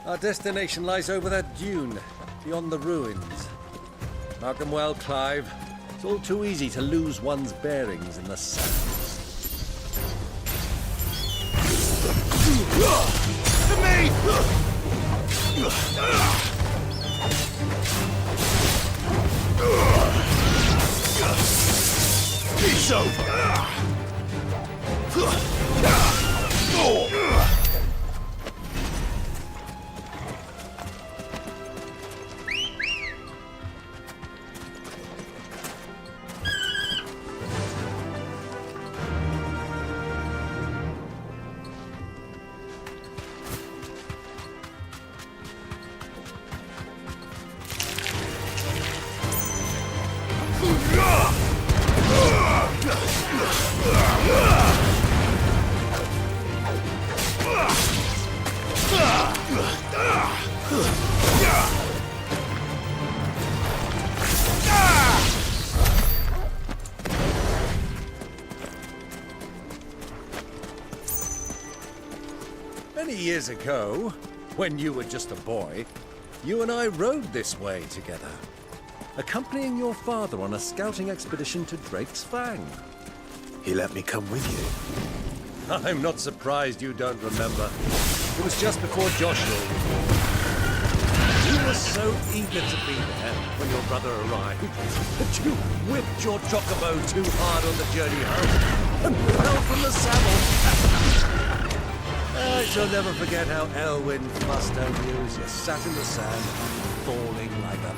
Our destination lies over that dune, beyond the ruins. Mark them well, Clive. It's all too easy to lose one's bearings in the sands. To me! It's over! Many years ago, when you were just a boy, you and I rode this way together, accompanying your father on a scouting expedition to Drake's Fang. He let me come with you. I'm not surprised you don't remember. It was just before Joshua. You were so eager to be there when your brother arrived that you whipped your chocobo too hard on the journey home and fell from the saddle. I shall never forget how Elwyn fussed over you as you sat in the sand, falling like a...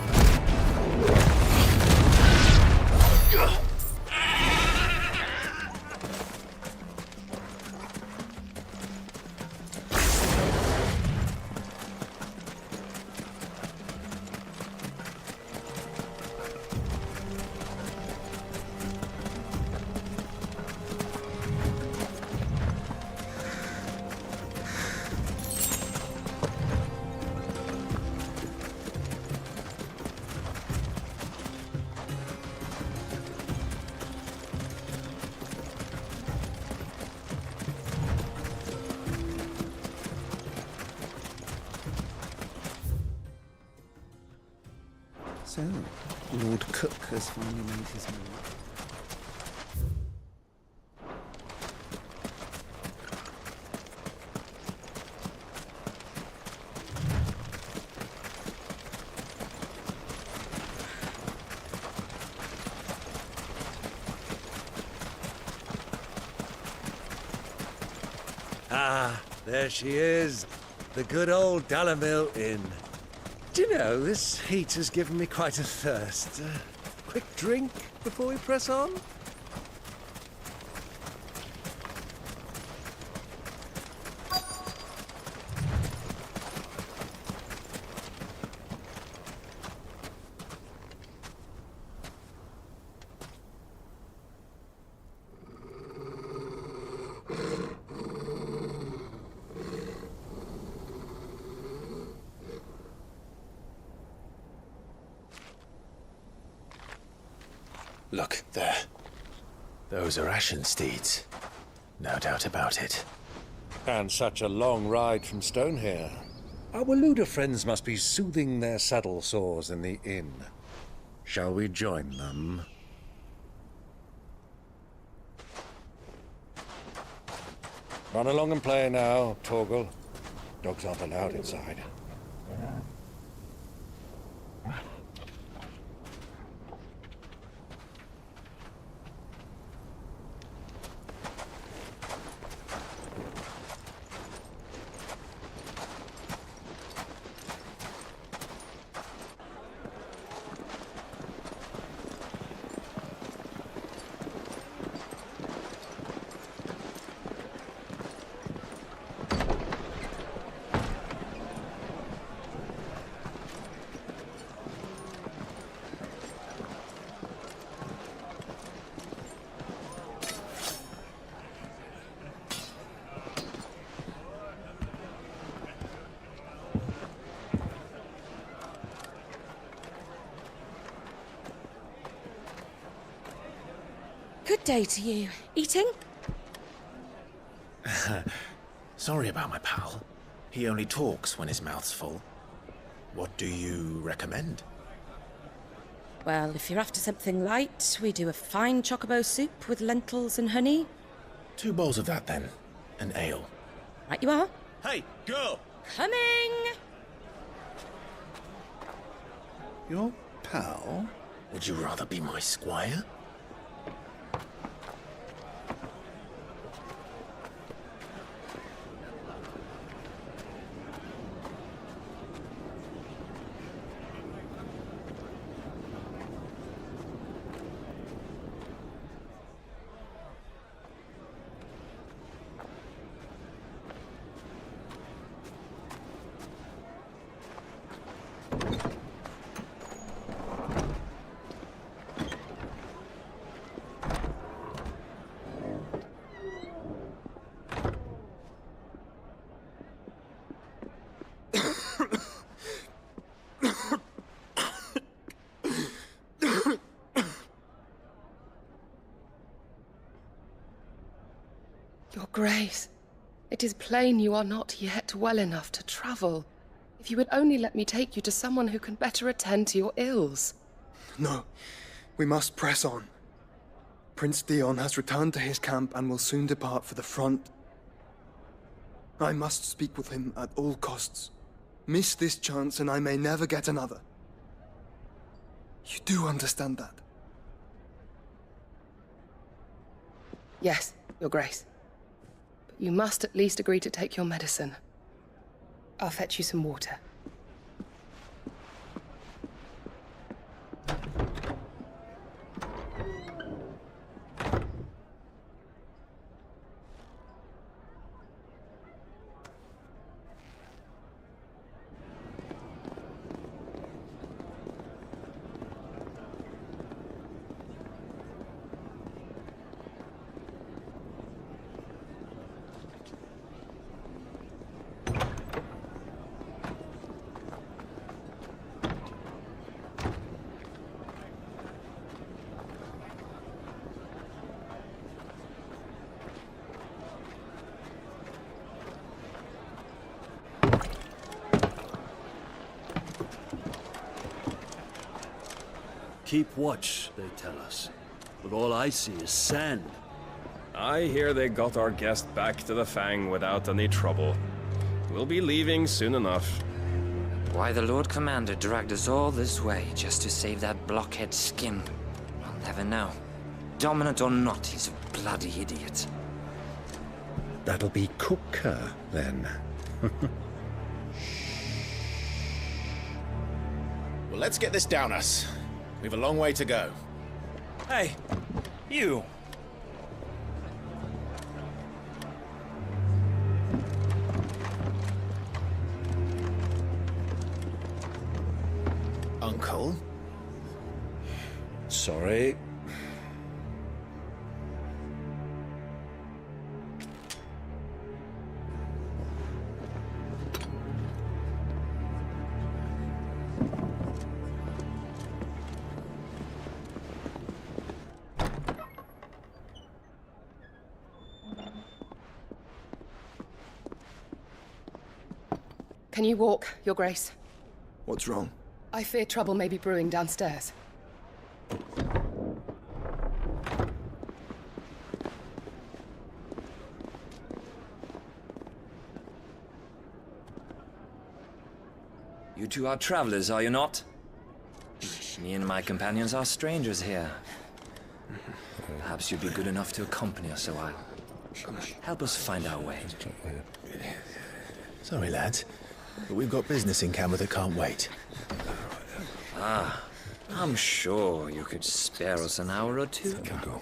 So, Lord Cook has finally made his move. Ah, there she is. The good old Dalamil Inn. Do you know, this heat has given me quite a thirst. Quick drink before we press on? Look, there. Those are Ashen steeds. No doubt about it. And such a long ride from Stonehair. Our Luda friends must be soothing their saddle sores in the inn. Shall we join them? Run along and play now, Torgal. Dogs aren't allowed inside. Good day to you. Eating? Sorry about my pal. He only talks when his mouth's full. What do you recommend? Well, if you're after something light, we do a fine chocobo soup with lentils and honey. 2 bowls of that, then. An ale. Right you are. Hey, girl! Coming! Your pal? Would you rather be my squire? Your Grace, it is plain you are not yet well enough to travel. If you would only let me take you to someone who can better attend to your ills. No, we must press on. Prince Theon has returned to his camp and will soon depart for the front. I must speak with him at all costs. Miss this chance and I may never get another. You do understand that? Yes, Your Grace. But you must at least agree to take your medicine. I'll fetch you some water. Keep watch, they tell us. But all I see is sand. I hear they got our guest back to the Fang without any trouble. We'll be leaving soon enough. Why the Lord Commander dragged us all this way just to save that blockhead skin, I'll never know. Dominant or not, he's a bloody idiot. That'll be Cooker, then. Well, let's get this down us. We've a long way to go. Hey, you! Uncle? Sorry. Can you walk, Your Grace? What's wrong? I fear trouble may be brewing downstairs. You two are travelers, are you not? Me and my companions are strangers here. Perhaps you'd be good enough to accompany us a while. Help us find our way. Sorry, lads, but we've got business in Camber that can't wait. Ah, I'm sure you could spare us an hour or two. Come on.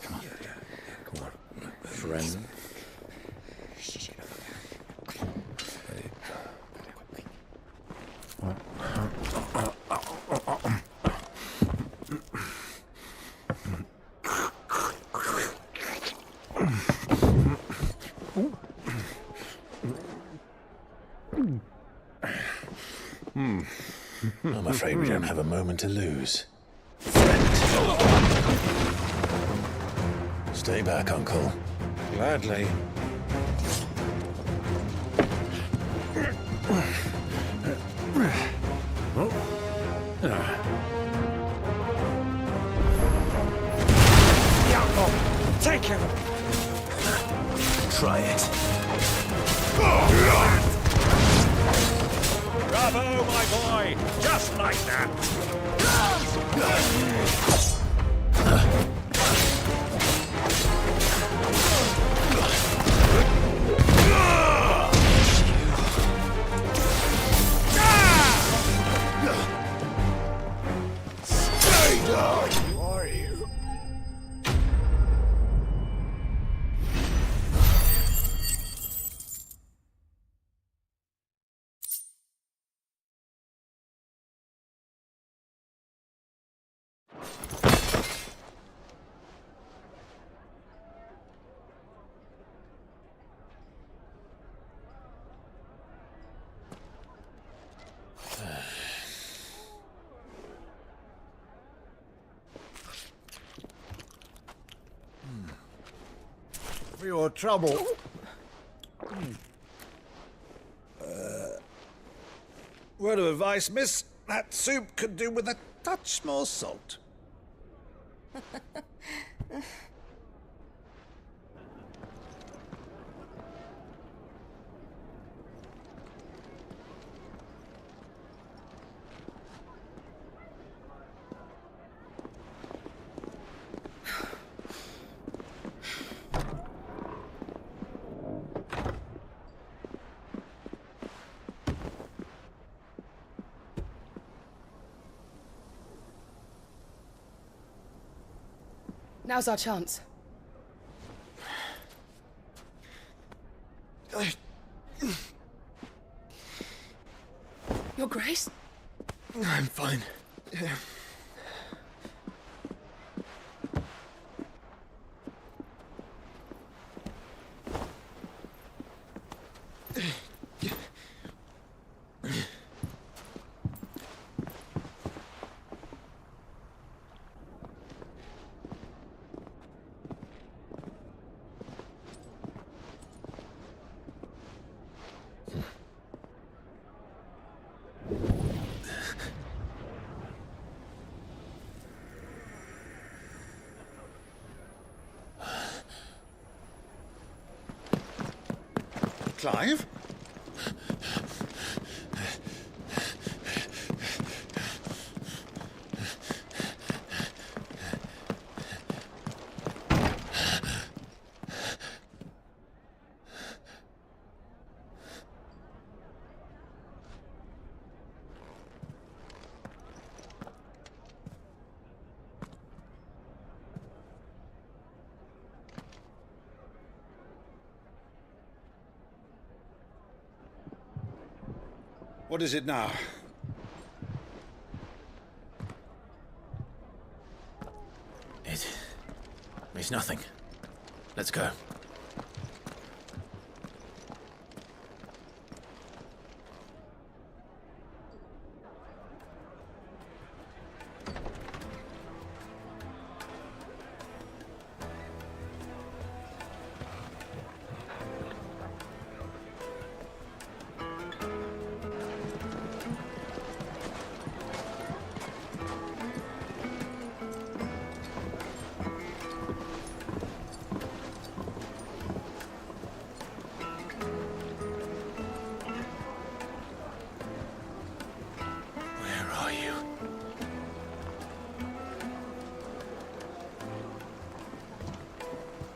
Friend. I'm afraid we don't have a moment to lose. Stay back, Uncle. Gladly. Take him! Try it. Bravo, my boy! Just like that! Stay down, who are you? For your trouble. Word of advice, miss. That soup could do with a touch more salt. Now's our chance. Your Grace? I'm fine. Clive? What is it now? It's nothing. Let's go.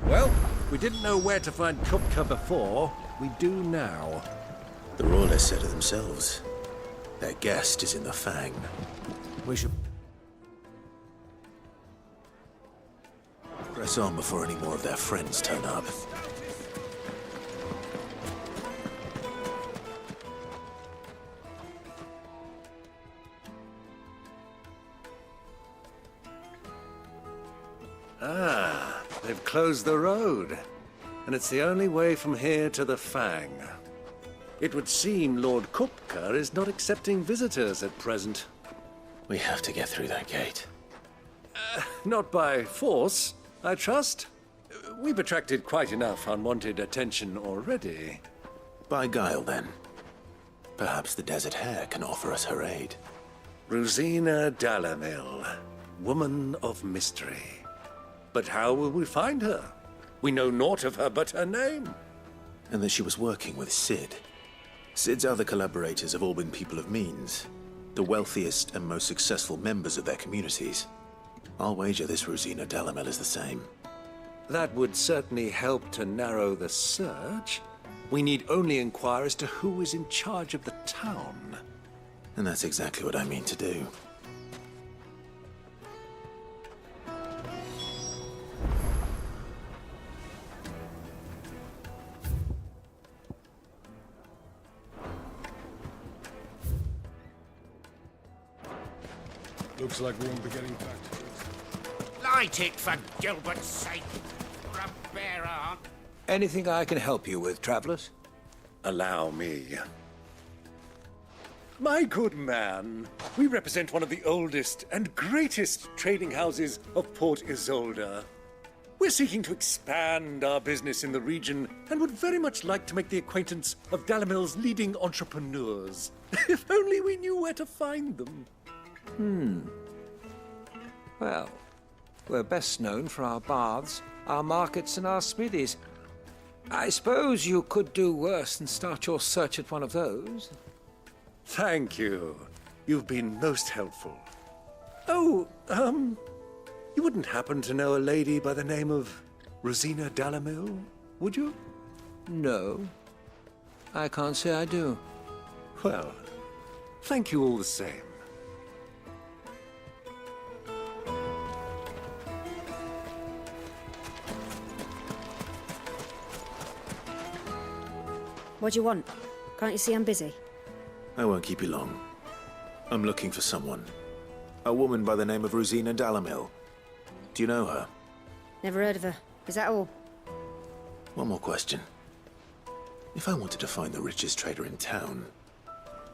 Well, we didn't know where to find Kupka before. We do now. The Royalists said it themselves. Their guest is in the Fang. We should press on before any more of their friends turn up. Ah, they've closed the road. And it's the only way from here to the Fang. It would seem Lord Kupka is not accepting visitors at present. We have to get through that gate. Not by force, I trust. We've attracted quite enough unwanted attention already. By guile, then. Perhaps the Desert Hare can offer us her aid. Rosina Dalamil, woman of mystery. But how will we find her? We know naught of her but her name. And that she was working with Sid. Sid's other collaborators have all been people of means, the wealthiest and most successful members of their communities. I'll wager this Rosina Dalamel is the same. That would certainly help to narrow the search. We need only inquire as to who is in charge of the town. And that's exactly what I mean to do. Looks like we won't be getting back to it. Light it, for Gilbert's sake! You're a bearer, aren't you? Anything I can help you with, travelers? Allow me. My good man, we represent one of the oldest and greatest trading houses of Port Isolde. We're seeking to expand our business in the region and would very much like to make the acquaintance of Dalamil's leading entrepreneurs. If only we knew where to find them. Well, we're best known for our baths, our markets, and our smithies. I suppose you could do worse than start your search at one of those. Thank you. You've been most helpful. Oh, you wouldn't happen to know a lady by the name of Rosina Dalamil, would you? No. I can't say I do. Well, thank you all the same. What do you want? Can't you see I'm busy? I won't keep you long. I'm looking for someone. A woman by the name of Rosina Dalamil. Do you know her? Never heard of her. Is that all? One more question. If I wanted to find the richest trader in town,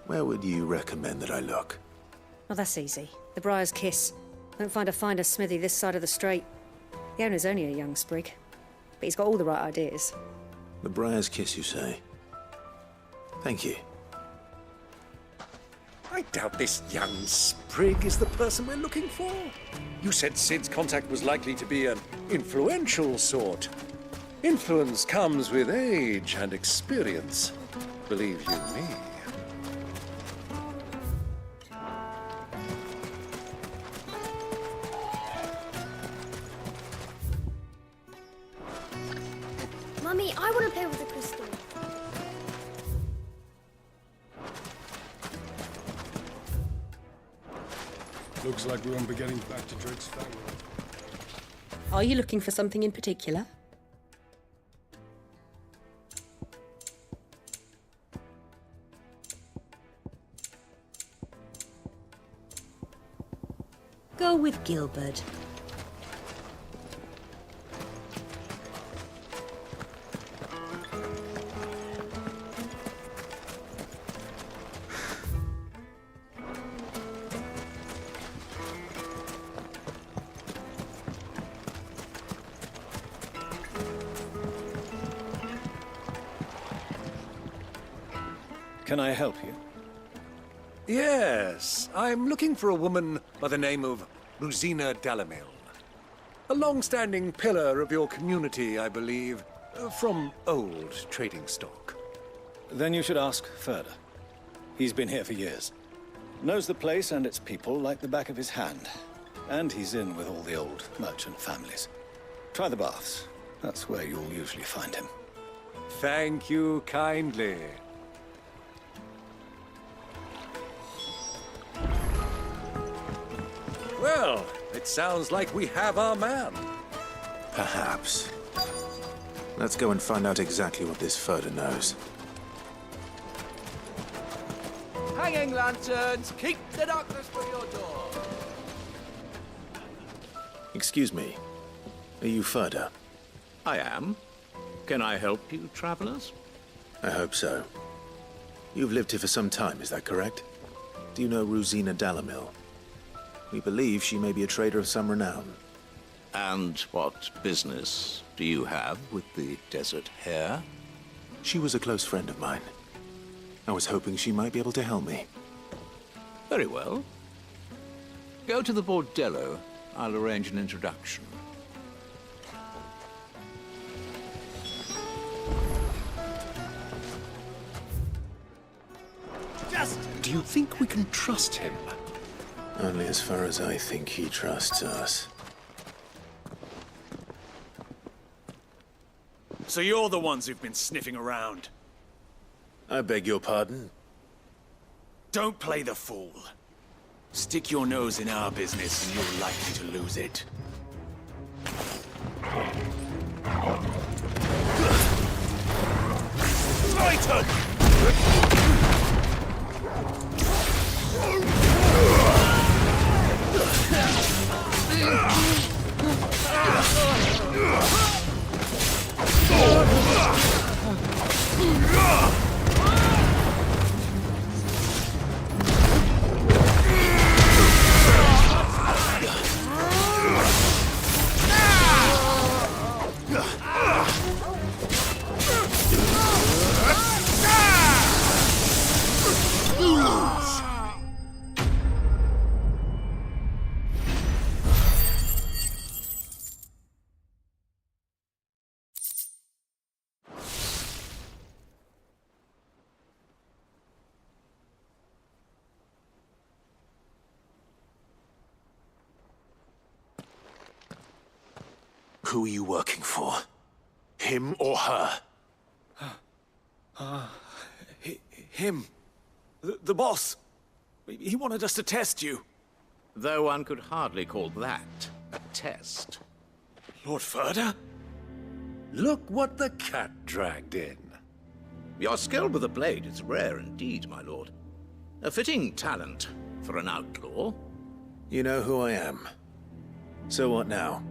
where would you recommend that I look? Oh, that's easy. The Briar's Kiss. Won't find a finer smithy this side of the strait. The owner's only a young sprig, but he's got all the right ideas. The Briar's Kiss, you say? Thank you. I doubt this young sprig is the person we're looking for. You said Sid's contact was likely to be an influential sort. Influence comes with age and experience, believe you me. Mummy, I want to play with the crystal. Looks like we won't be getting back to Drake's family. Are you looking for something in particular? Go with Gilbert. Can I help you? Yes, I'm looking for a woman by the name of Rosina Dalamil. A long-standing pillar of your community, I believe, from old trading stock. Then you should ask Furder. He's been here for years. Knows the place and its people like the back of his hand. And he's in with all the old merchant families. Try the baths. That's where you'll usually find him. Thank you kindly. Well, it sounds like we have our man. Perhaps. Let's go and find out exactly what this Furder knows. Hanging lanterns, keep the darkness from your door. Excuse me. Are you Furder? I am. Can I help you, travelers? I hope so. You've lived here for some time, is that correct? Do you know Rosina Dalamil? We believe she may be a trader of some renown. And what business do you have with the Desert Hare? She was a close friend of mine. I was hoping she might be able to help me. Very well. Go to the bordello. I'll arrange an introduction. Do you think we can trust him? Only as far as I think he trusts us. So you're the ones who've been sniffing around? I beg your pardon? Don't play the fool. Stick your nose in our business and you're likely to lose it. Titan! Who are you working for? Him or her? Him. The boss. He wanted us to test you. Though one could hardly call that a test. Lord Furder? Look what the cat dragged in. Your skill with the blade is rare indeed, my lord. A fitting talent for an outlaw. You know who I am. So what now?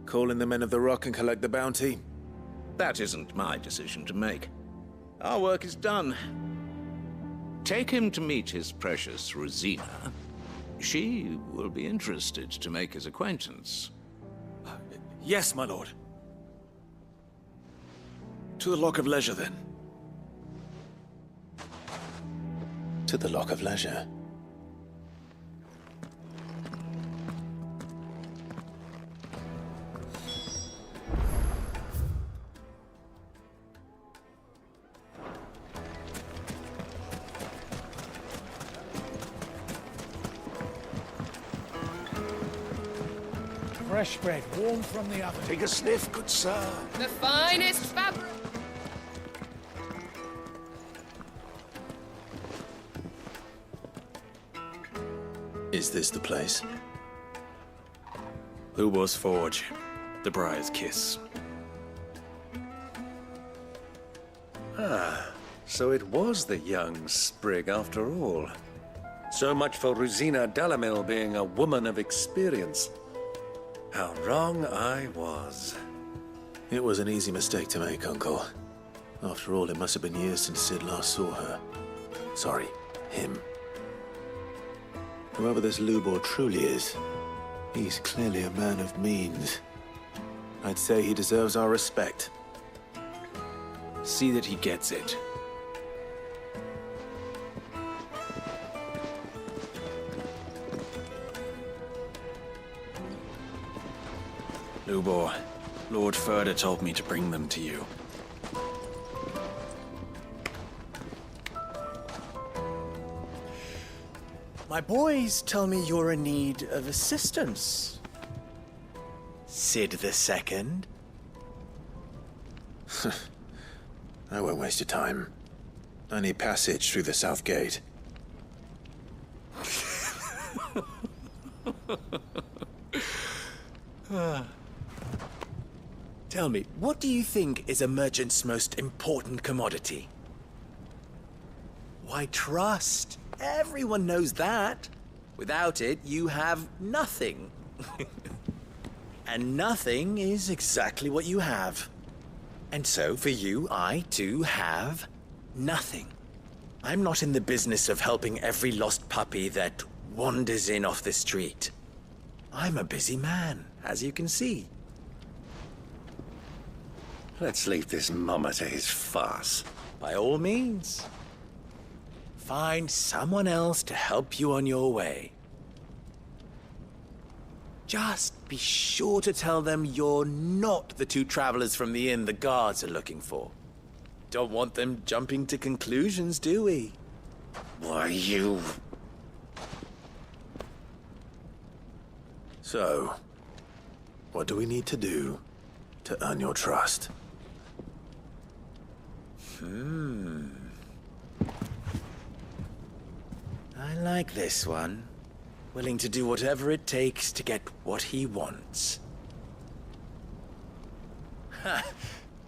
Call in the Men of the Rock and collect the bounty? That isn't my decision to make. Our work is done. Take him to meet his precious Rosina. She will be interested to make his acquaintance. Yes, my lord. To the Lock of Leisure, then. To the Lock of Leisure. Fresh bread, warm from the oven. Take a sniff, good sir. The finest fabric. Is this the place? Lubor's Forge. The Briar's Kiss. Ah, so it was the young sprig after all. So much for Rosina Dalamil being a woman of experience. How wrong I was. It was an easy mistake to make, Uncle. After all, it must have been years since Sid last saw her. Sorry, him. Whoever this Lubor truly is, he's clearly a man of means. I'd say he deserves our respect. See that he gets it. Lubor, Lord Furder told me to bring them to you. My boys tell me you're in need of assistance. Sid the Second? I won't waste your time. I need passage through the south gate. Tell me, what do you think is a merchant's most important commodity? Why, trust. Everyone knows that. Without it, you have nothing. And nothing is exactly what you have. And so, for you, I, too, have nothing. I'm not in the business of helping every lost puppy that wanders in off the street. I'm a busy man, as you can see. Let's leave this mummer to his farce. By all means. Find someone else to help you on your way. Just be sure to tell them you're not the two travelers from the inn the guards are looking for. Don't want them jumping to conclusions, do we? Why, you... So, what do we need to do to earn your trust? I like this one. Willing to do whatever it takes to get what he wants. Ha!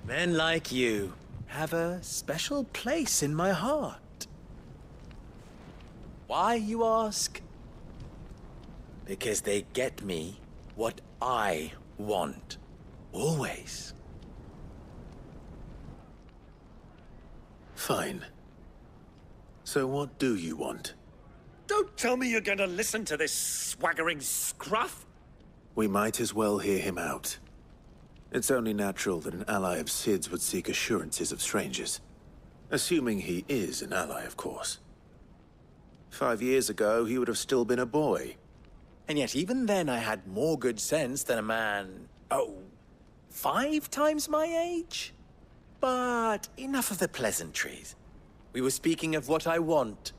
Men like you have a special place in my heart. Why, you ask? Because they get me what I want. Always. Fine. So what do you want? Don't tell me you're going to listen to this swaggering scruff! We might as well hear him out. It's only natural that an ally of Sid's would seek assurances of strangers. Assuming he is an ally, of course. 5 years ago, he would have still been a boy. And yet even then I had more good sense than a man... 5 times my age? But enough of the pleasantries. We were speaking of what I want.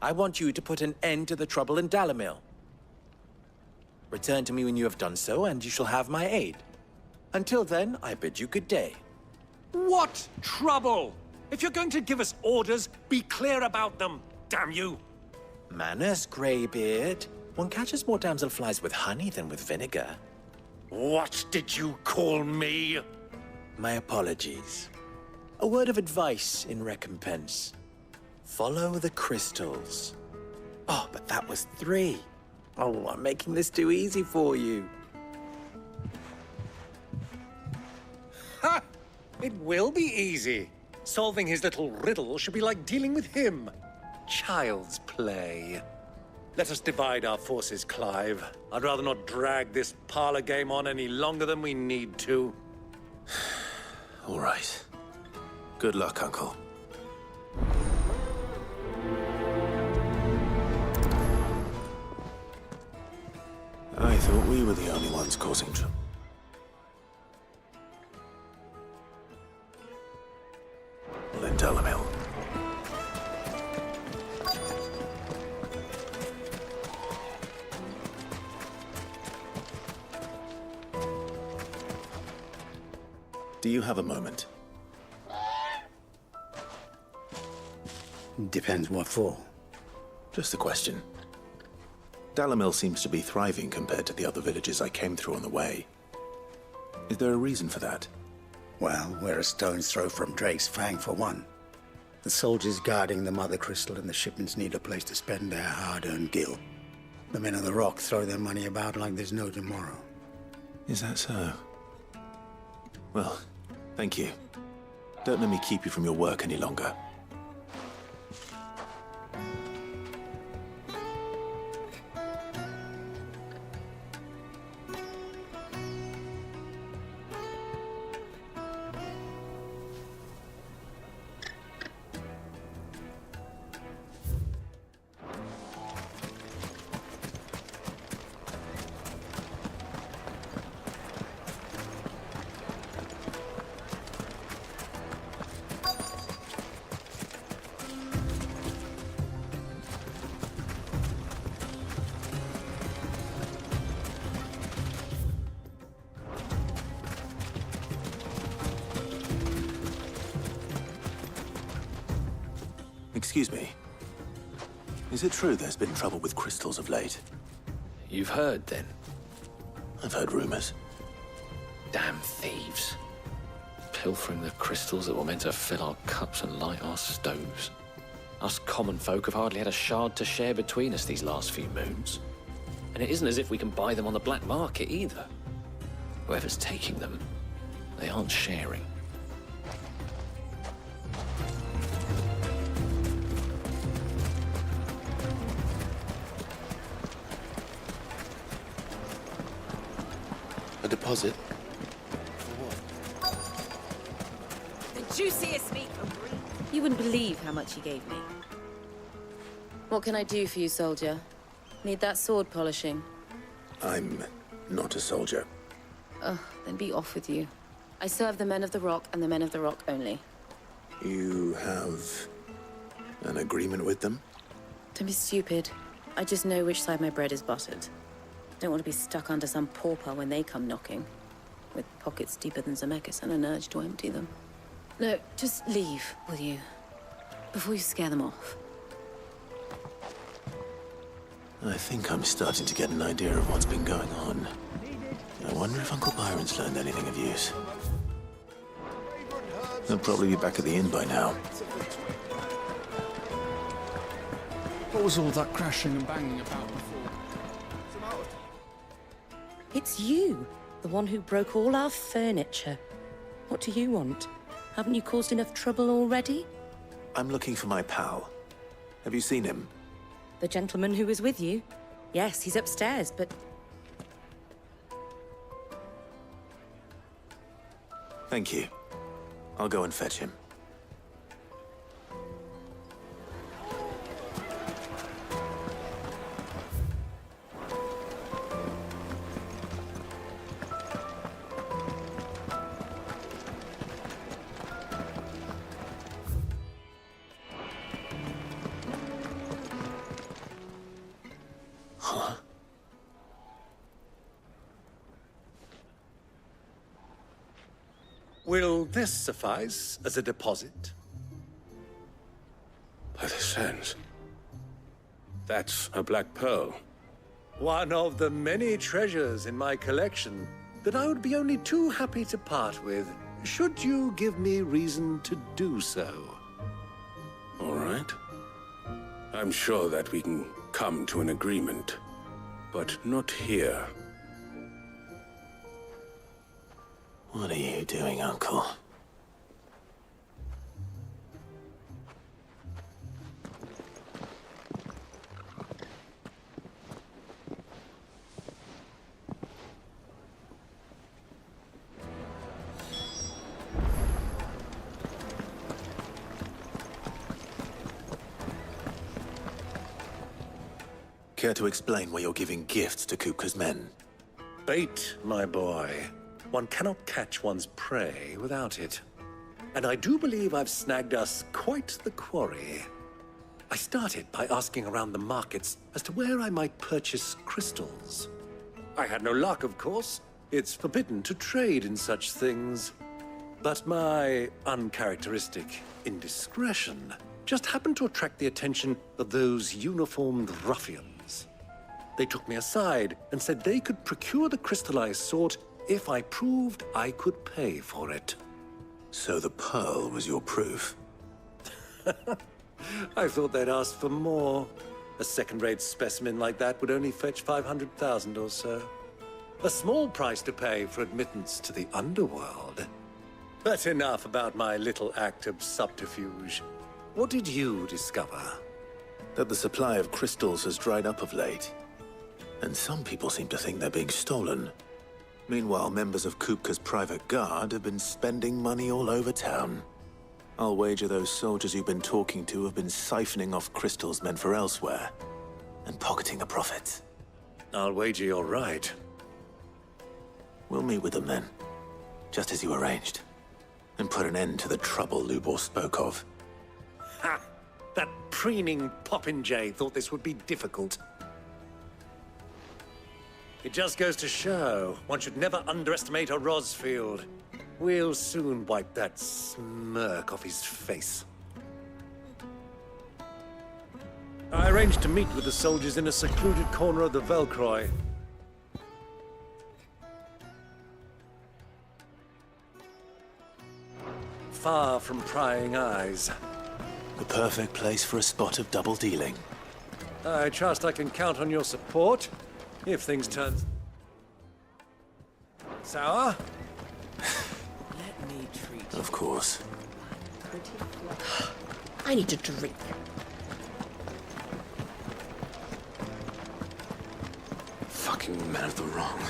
I want you to put an end to the trouble in Dalamil. Return to me when you have done so, and you shall have my aid. Until then, I bid you good day. What trouble? If you're going to give us orders, be clear about them, damn you! Manners, Greybeard. One catches more damselflies with honey than with vinegar. What did you call me? My apologies. A word of advice in recompense. Follow the crystals. Oh, but that was 3. Oh, I'm making this too easy for you. Ha! It will be easy. Solving his little riddle should be like dealing with him. Child's play. Let us divide our forces, Clive. I'd rather not drag this parlor game on any longer than we need to. All right. Good luck, Uncle. I thought we were the only ones causing trouble. Well, then Dalamil. Do you have a moment? Depends what for. Just a question. Dalamil seems to be thriving compared to the other villages I came through on the way. Is there a reason for that? Well, we're a stone's throw from Drake's Fang, for one. The soldiers guarding the Mother Crystal and the shipments need a place to spend their hard-earned gil. The men of the Rock throw their money about like there's no tomorrow. Is that so? Well, thank you. Don't let me keep you from your work any longer. Excuse me. Is it true there's been trouble with crystals of late? You've heard, then? I've heard rumors. Damn thieves. Pilfering the crystals that were meant to fill our cups and light our stoves. Us common folk have hardly had a shard to share between us these last few moons. And it isn't as if we can buy them on the black market either. Whoever's taking them, they aren't sharing. A deposit? The juiciest meat from Greece. You wouldn't believe how much he gave me. What can I do for you, soldier? Need that sword polishing? I'm not a soldier. Ugh, then be off with you. I serve the men of the Rock and the men of the Rock only. You have an agreement with them? Don't be stupid. I just know which side my bread is buttered. Don't want to be stuck under some pauper when they come knocking. With pockets deeper than Zemeckis and an urge to empty them. No, just leave, will you? Before you scare them off. I think I'm starting to get an idea of what's been going on. I wonder if Uncle Byron's learned anything of use. He'll probably be back at the inn by now. What was all that crashing and banging about before? It's you, the one who broke all our furniture. What do you want? Haven't you caused enough trouble already? I'm looking for my pal. Have you seen him? The gentleman who was with you? Yes, he's upstairs, but... Thank you. I'll go and fetch him. Huh? Will this suffice as a deposit? By the sands. That's a black pearl. One of the many treasures in my collection that I would be only too happy to part with should you give me reason to do so. All right. I'm sure that we can come to an agreement, but not here. What are you doing, Uncle? Care to explain why you're giving gifts to Kupka's men? Bait, my boy. One cannot catch one's prey without it. And I do believe I've snagged us quite the quarry. I started by asking around the markets as to where I might purchase crystals. I had no luck, of course. It's forbidden to trade in such things. But my uncharacteristic indiscretion just happened to attract the attention of those uniformed ruffians. They took me aside and said they could procure the crystal I sought if I proved I could pay for it. So the pearl was your proof? I thought they'd asked for more. A second-rate specimen like that would only fetch 500,000 or so. A small price to pay for admittance to the underworld. But enough about my little act of subterfuge. What did you discover? That the supply of crystals has dried up of late. And some people seem to think they're being stolen. Meanwhile, members of Kupka's private guard have been spending money all over town. I'll wager those soldiers you've been talking to have been siphoning off crystals meant for elsewhere, and pocketing the profits. I'll wager you're right. We'll meet with them then, just as you arranged, and put an end to the trouble Lubor spoke of. Ha! That preening popinjay thought this would be difficult. It just goes to show, one should never underestimate a Rosfield. We'll soon wipe that smirk off his face. I arranged to meet with the soldiers in a secluded corner of the Velcroy. Far from prying eyes. The perfect place for a spot of double dealing. I trust I can count on your support. If things turn sour? Let me treat you. Of course. I need a drink. Fucking men of the wrong.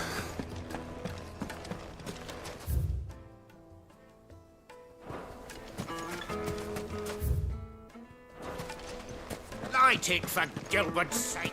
Light it, for Gilbert's sake.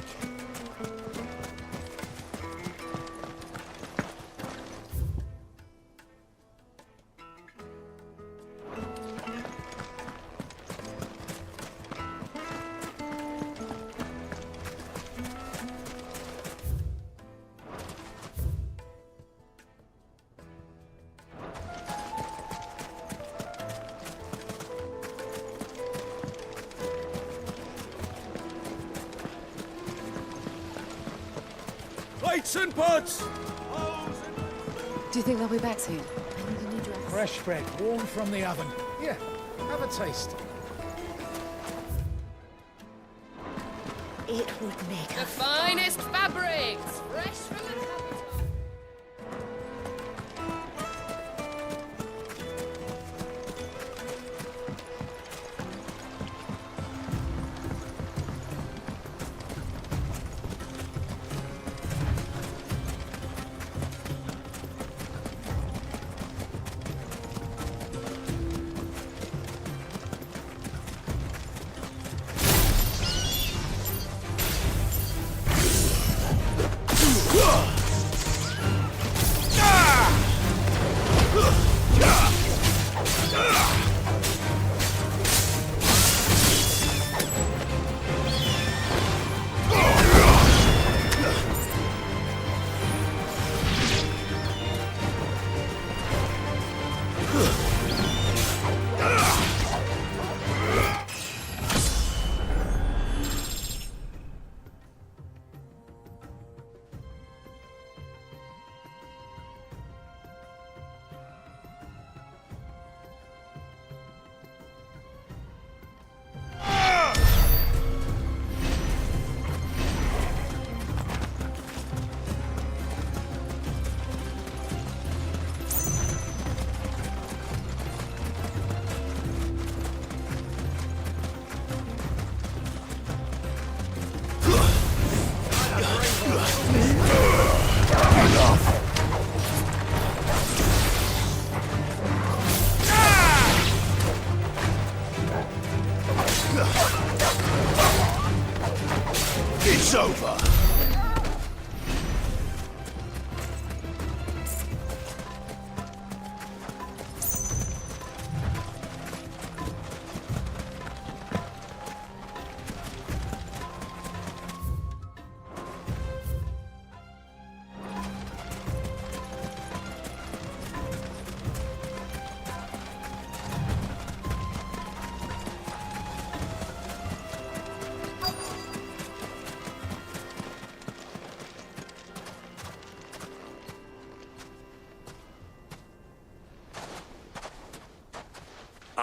Plates and pots! Do you think they'll be back soon? I need a new dress. Fresh bread, warm from the oven. Here, have a taste. It would make The finest fabrics, fresh from the capital.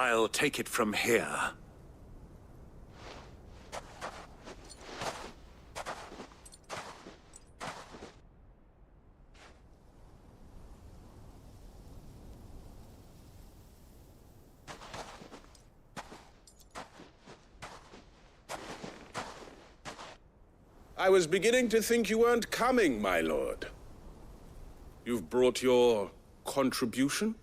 I'll take it from here. I was beginning to think you weren't coming, my lord. You've brought your contribution?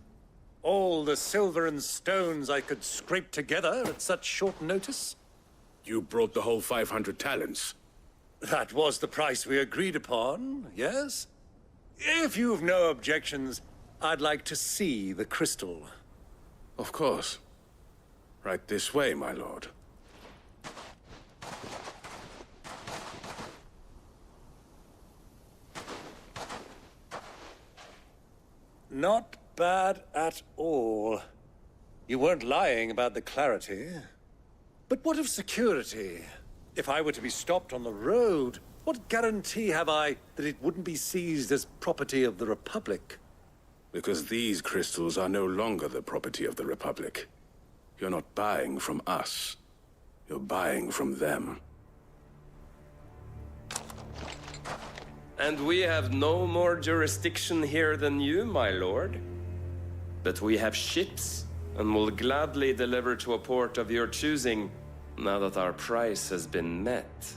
All the silver and stones I could scrape together at such short notice? You brought the whole 500 talents. That was the price we agreed upon, yes? If you've no objections, I'd like to see the crystal. Of course. Right this way, my lord. Not bad at all. You weren't lying about the clarity. But what of security? If I were to be stopped on the road, what guarantee have I that it wouldn't be seized as property of the Republic? Because these crystals are no longer the property of the Republic. You're not buying from us. You're buying from them. And we have no more jurisdiction here than you, my lord. But we have ships, and will gladly deliver to a port of your choosing, now that our price has been met.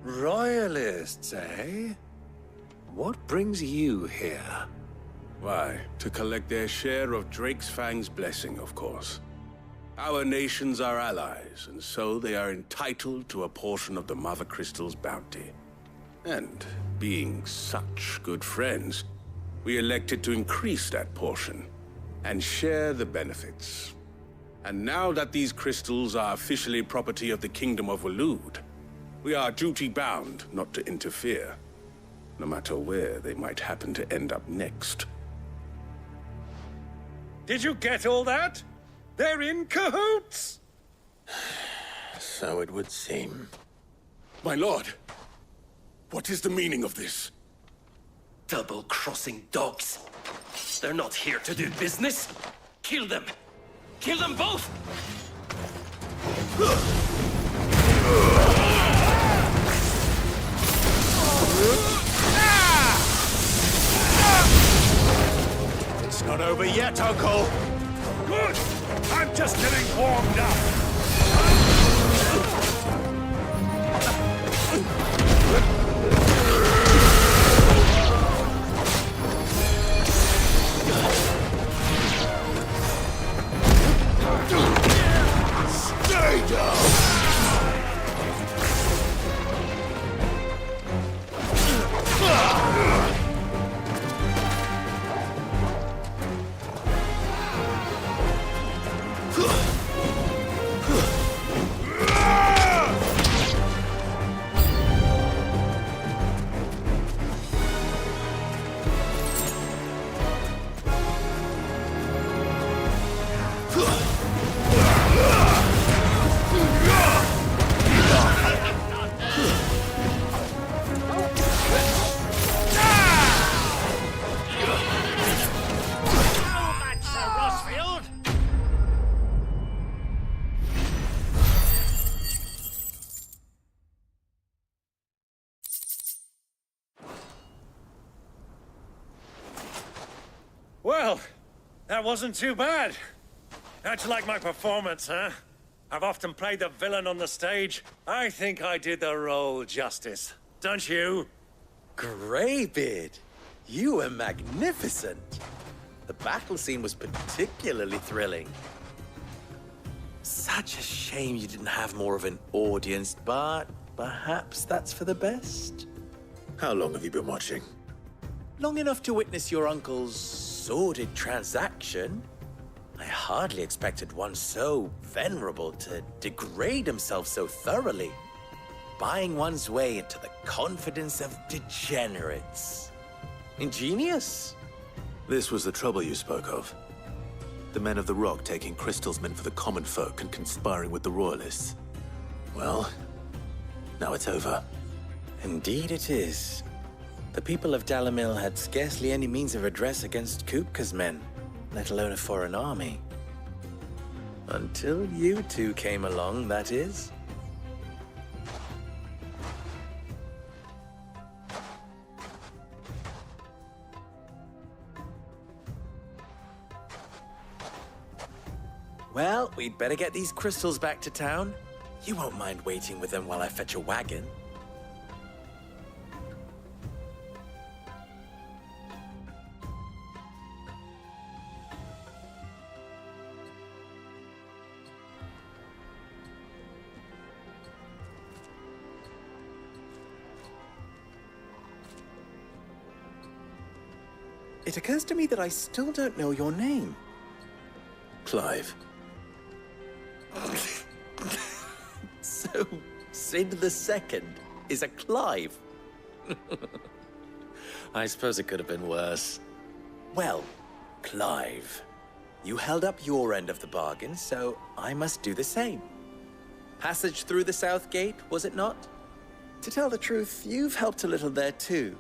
Royalists, eh? What brings you here? Why, to collect their share of Drake's Fang's blessing, of course. Our nations are allies, and so they are entitled to a portion of the Mother Crystal's bounty. And, being such good friends, we elected to increase that portion and share the benefits. And now that these crystals are officially property of the Kingdom of Waloed, we are duty-bound not to interfere, no matter where they might happen to end up next. Did you get all that? They're in cahoots! So it would seem. My lord! What is the meaning of this? Double-crossing dogs. They're not here to do business. Kill them. Kill them both! It's not over yet, Uncle! Good! I'm just getting warmed up! Stay down! Well, that wasn't too bad. How'd you like my performance, huh? I've often played the villain on the stage. I think I did the role justice. Don't you? Greybeard, you were magnificent. The battle scene was particularly thrilling. Such a shame you didn't have more of an audience, but perhaps that's for the best. How long have you been watching? Long enough to witness your uncle's sordid transaction. I hardly expected one so venerable to degrade himself so thoroughly, buying one's way into the confidence of degenerates. Ingenious. This was the trouble you spoke of. The men of the Rock taking crystals meant for the common folk and conspiring with the Royalists. Well, now it's over. Indeed it is. The people of Dalamil had scarcely any means of redress against Kupka's men, let alone a foreign army. Until you two came along, that is. Well, we'd better get these crystals back to town. You won't mind waiting with them while I fetch a wagon. It occurs to me that I still don't know your name. Clive. So, Sid the Second is a Clive? I suppose it could have been worse. Well, Clive, you held up your end of the bargain, so I must do the same. Passage through the South Gate, was it not? To tell the truth, you've helped a little there too.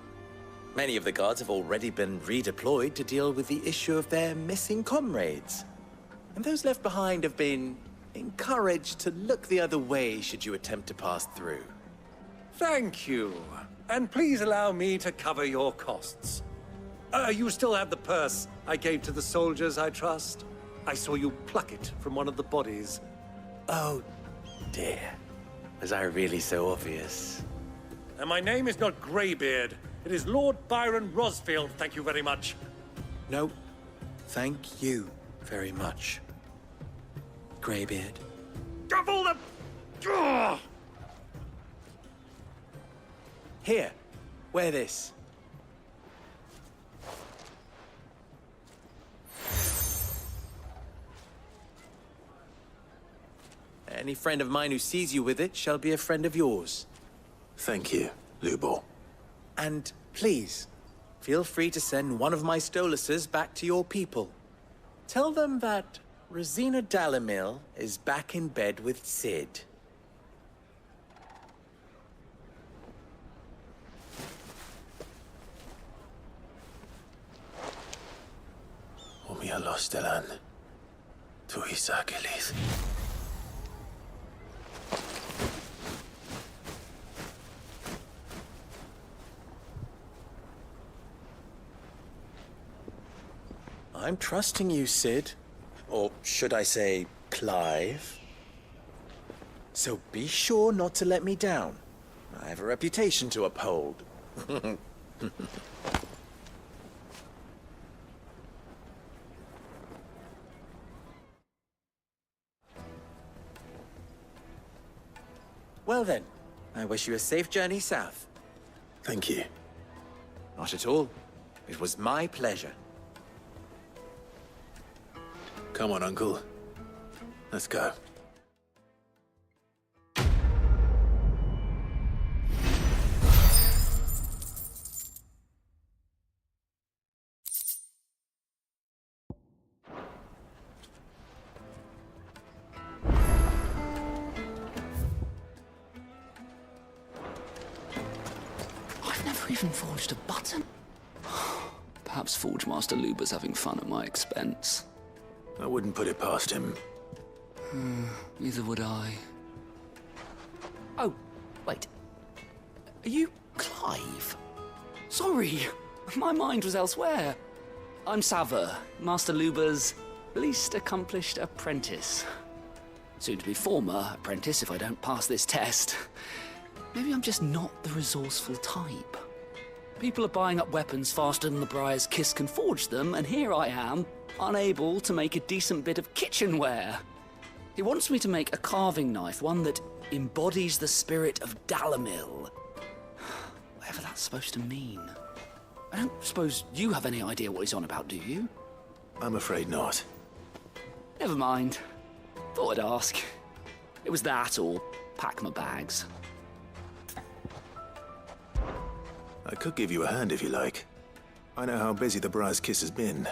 Many of the guards have already been redeployed to deal with the issue of their missing comrades. And those left behind have been encouraged to look the other way should you attempt to pass through. Thank you. And please allow me to cover your costs. You still have the purse I gave to the soldiers, I trust? I saw you pluck it from one of the bodies. Oh, dear. Was I really so obvious? And my name is not Greybeard. It is Lord Byron Rosfield, thank you very much. No, thank you very much, Greybeard. Of all the... Ugh! Here, wear this. Any friend of mine who sees you with it shall be a friend of yours. Thank you, Lubor. And please, feel free to send one of my Stoluses back to your people. Tell them that Rosina Dalamil is back in bed with Sid. Omia Lostelan. Tuisa Kelith. I'm trusting you, Sid. Or should I say, Clive? So be sure not to let me down. I have a reputation to uphold. Well then, I wish you a safe journey south. Thank you. Not at all. It was my pleasure. Come on, Uncle. Let's go. I've never even forged a button. Perhaps Forge Master Luber's having fun at my expense. I wouldn't put it past him. Neither would I. Oh, wait. Are you Clive? Sorry, my mind was elsewhere. I'm Sava, Master Luber's least accomplished apprentice. Soon to be former apprentice if I don't pass this test. Maybe I'm just not the resourceful type. People are buying up weapons faster than the Briar's Kiss can forge them, and here I am, unable to make a decent bit of kitchenware. He wants me to make a carving knife, one that embodies the spirit of Dalamil. Whatever that's supposed to mean. I don't suppose you have any idea what he's on about, do you? I'm afraid not. Never mind. Thought I'd ask. It was that or pack my bags. I could give you a hand if you like. I know how busy the Briar's Kiss has been,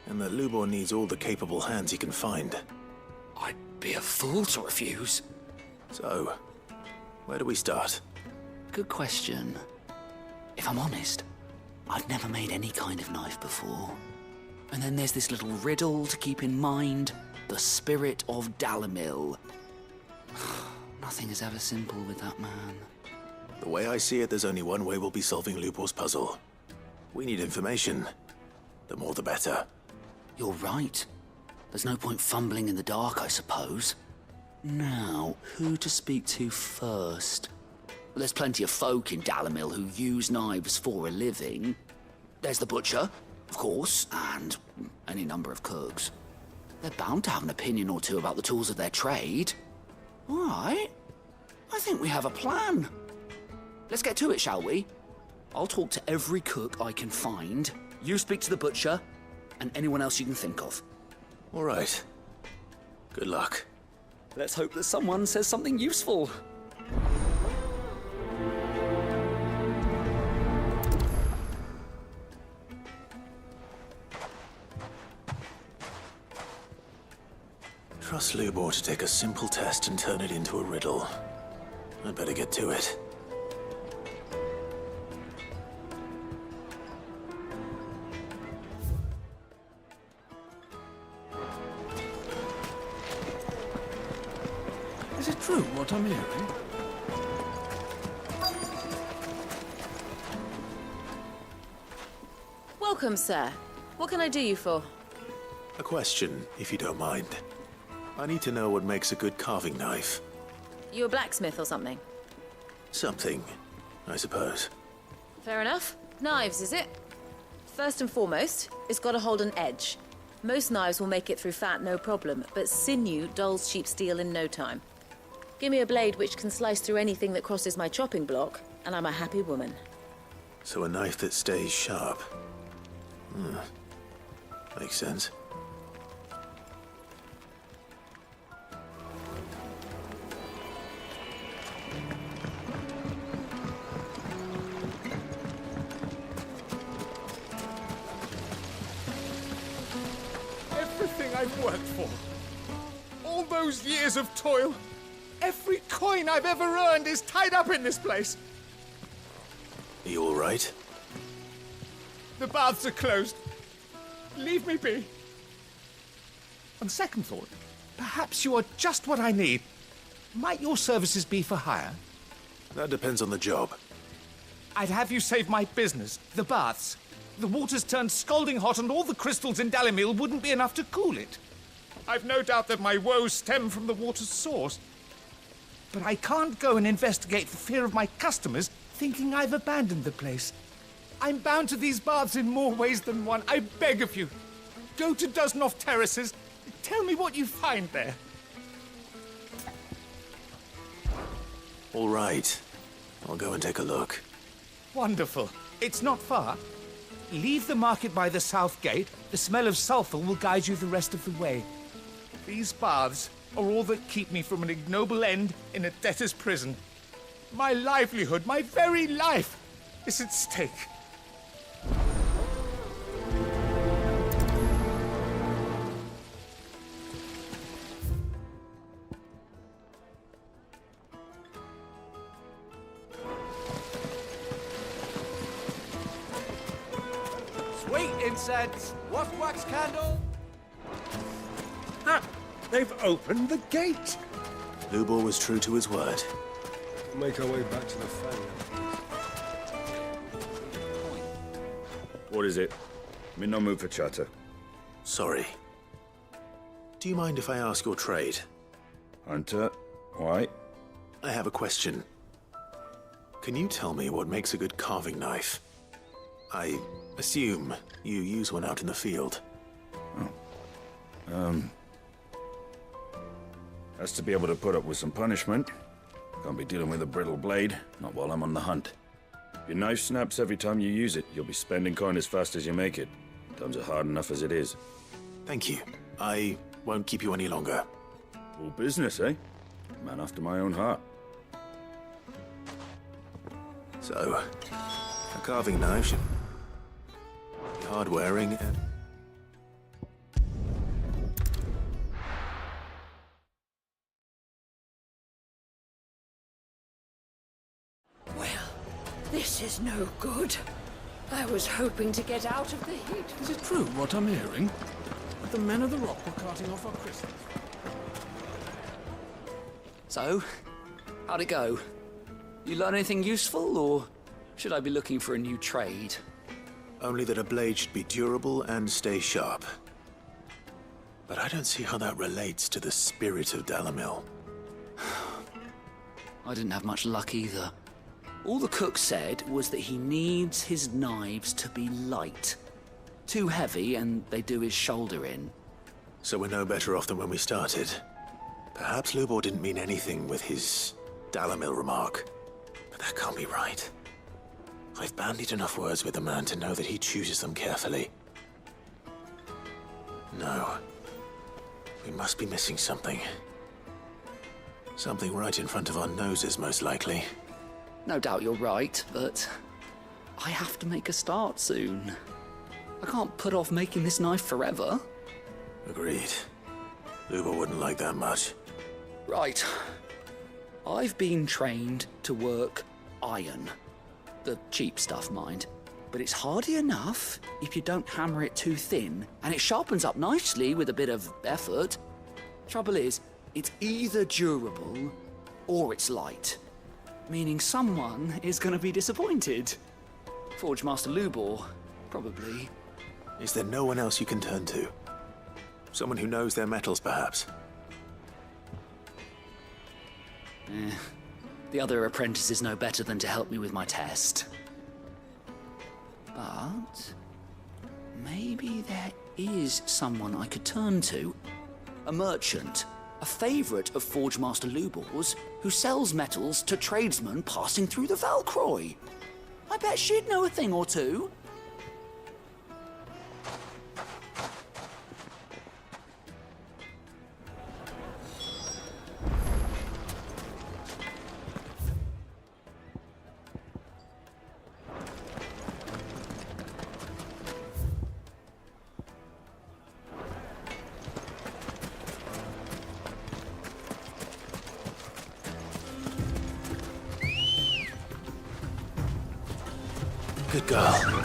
and that Lubor needs all the capable hands he can find. I'd be a fool to refuse. So, where do we start? Good question. If I'm honest, I've never made any kind of knife before. And then there's this little riddle to keep in mind. the spirit of Dalamil. Nothing is ever simple with that man. The way I see it, there's only one way we'll be solving Lubor's puzzle. We need information. The more the better. You're right. There's no point fumbling in the dark, I suppose. Now, who to speak to first? There's plenty of folk in Dalamil who use knives for a living. There's the butcher, of course, and any number of cooks. They're bound to have an opinion or two about the tools of their trade. All right. I think we have a plan. Let's get to it, shall we? I'll talk to every cook I can find. You speak to the butcher, and anyone else you can think of. All right. Good luck. Let's hope that someone says something useful. Trust Lubor to take a simple test and turn it into a riddle. I'd better get to it. Is it true what I'm hearing? Welcome, sir. What can I do you for? A question, if you don't mind. I need to know what makes a good carving knife. You a blacksmith or something? Something, I suppose. Fair enough. Knives, is it? First and foremost, it's got to hold an edge. Most knives will make it through fat, no problem, but sinew dulls cheap steel in no time. Give me a blade which can slice through anything that crosses my chopping block, and I'm a happy woman. So a knife that stays sharp. Makes sense. Everything I've worked for. All those years of toil. Every coin I've ever earned is tied up in this place. Are you all right? The baths are closed. Leave me be. On second thought, perhaps you are just what I need. Might your services be for hire? That depends on the job. I'd have you save my business, the baths. The water's turned scalding hot and all the crystals in Dalamil wouldn't be enough to cool it. I've no doubt that my woes stem from the water's source. But I can't go and investigate for fear of my customers thinking I've abandoned the place. I'm bound to these baths in more ways than one. I beg of you. Go to Dusnoff Terraces. Tell me what you find there. All right. I'll go and take a look. Wonderful. It's not far. Leave the market by the south gate. The smell of sulphur will guide you the rest of the way. These baths are all that keep me from an ignoble end in a debtor's prison. My livelihood, my very life, is at stake. Sweet incense. What wax candle? Ah! They've opened the gate! Lubor was true to his word. Make our way back to the Fang. What is it? I'm in no mood for chatter. Sorry. Do you mind if I ask your trade? Hunter, why? I have a question. Can you tell me what makes a good carving knife? I assume you use one out in the field. Has to be able to put up with some punishment. Can't be dealing with a brittle blade, not while I'm on the hunt. If your knife snaps every time you use it, you'll be spending coin as fast as you make it. Times are hard enough as it is. Thank you. I won't keep you any longer. All business, eh? Man after my own heart. So, a carving knife should be hard-wearing and... This is no good. I was hoping to get out of the heat. Is it true what I'm hearing? But the men of the rock were carting off our crystals. So, how'd it go? You learn anything useful, or should I be looking for a new trade? Only that a blade should be durable and stay sharp. But I don't see how that relates to the spirit of Dalamil. I didn't have much luck either. All the cook said was that he needs his knives to be light. Too heavy and they do his shoulder in. So we're no better off than when we started. Perhaps Lubor didn't mean anything with his Dalamil remark. But that can't be right. I've bandied enough words with the man to know that he chooses them carefully. No. We must be missing something. Something right in front of our noses, most likely. No doubt you're right, but I have to make a start soon. I can't put off making this knife forever. Agreed. Lubor wouldn't like that much. Right. I've been trained to work iron. The cheap stuff, mind. But it's hardy enough if you don't hammer it too thin, and it sharpens up nicely with a bit of effort. Trouble is, it's either durable or it's light. Meaning someone is going to be disappointed. Forge Master Lubor, probably. Is there no one else you can turn to? Someone who knows their metals, perhaps? The other apprentice is no better than to help me with my test. But maybe there is someone I could turn to. A merchant. A favourite of Forge Master Lubor's, who sells metals to tradesmen passing through the Valcroy. I bet she'd know a thing or two. Good girl.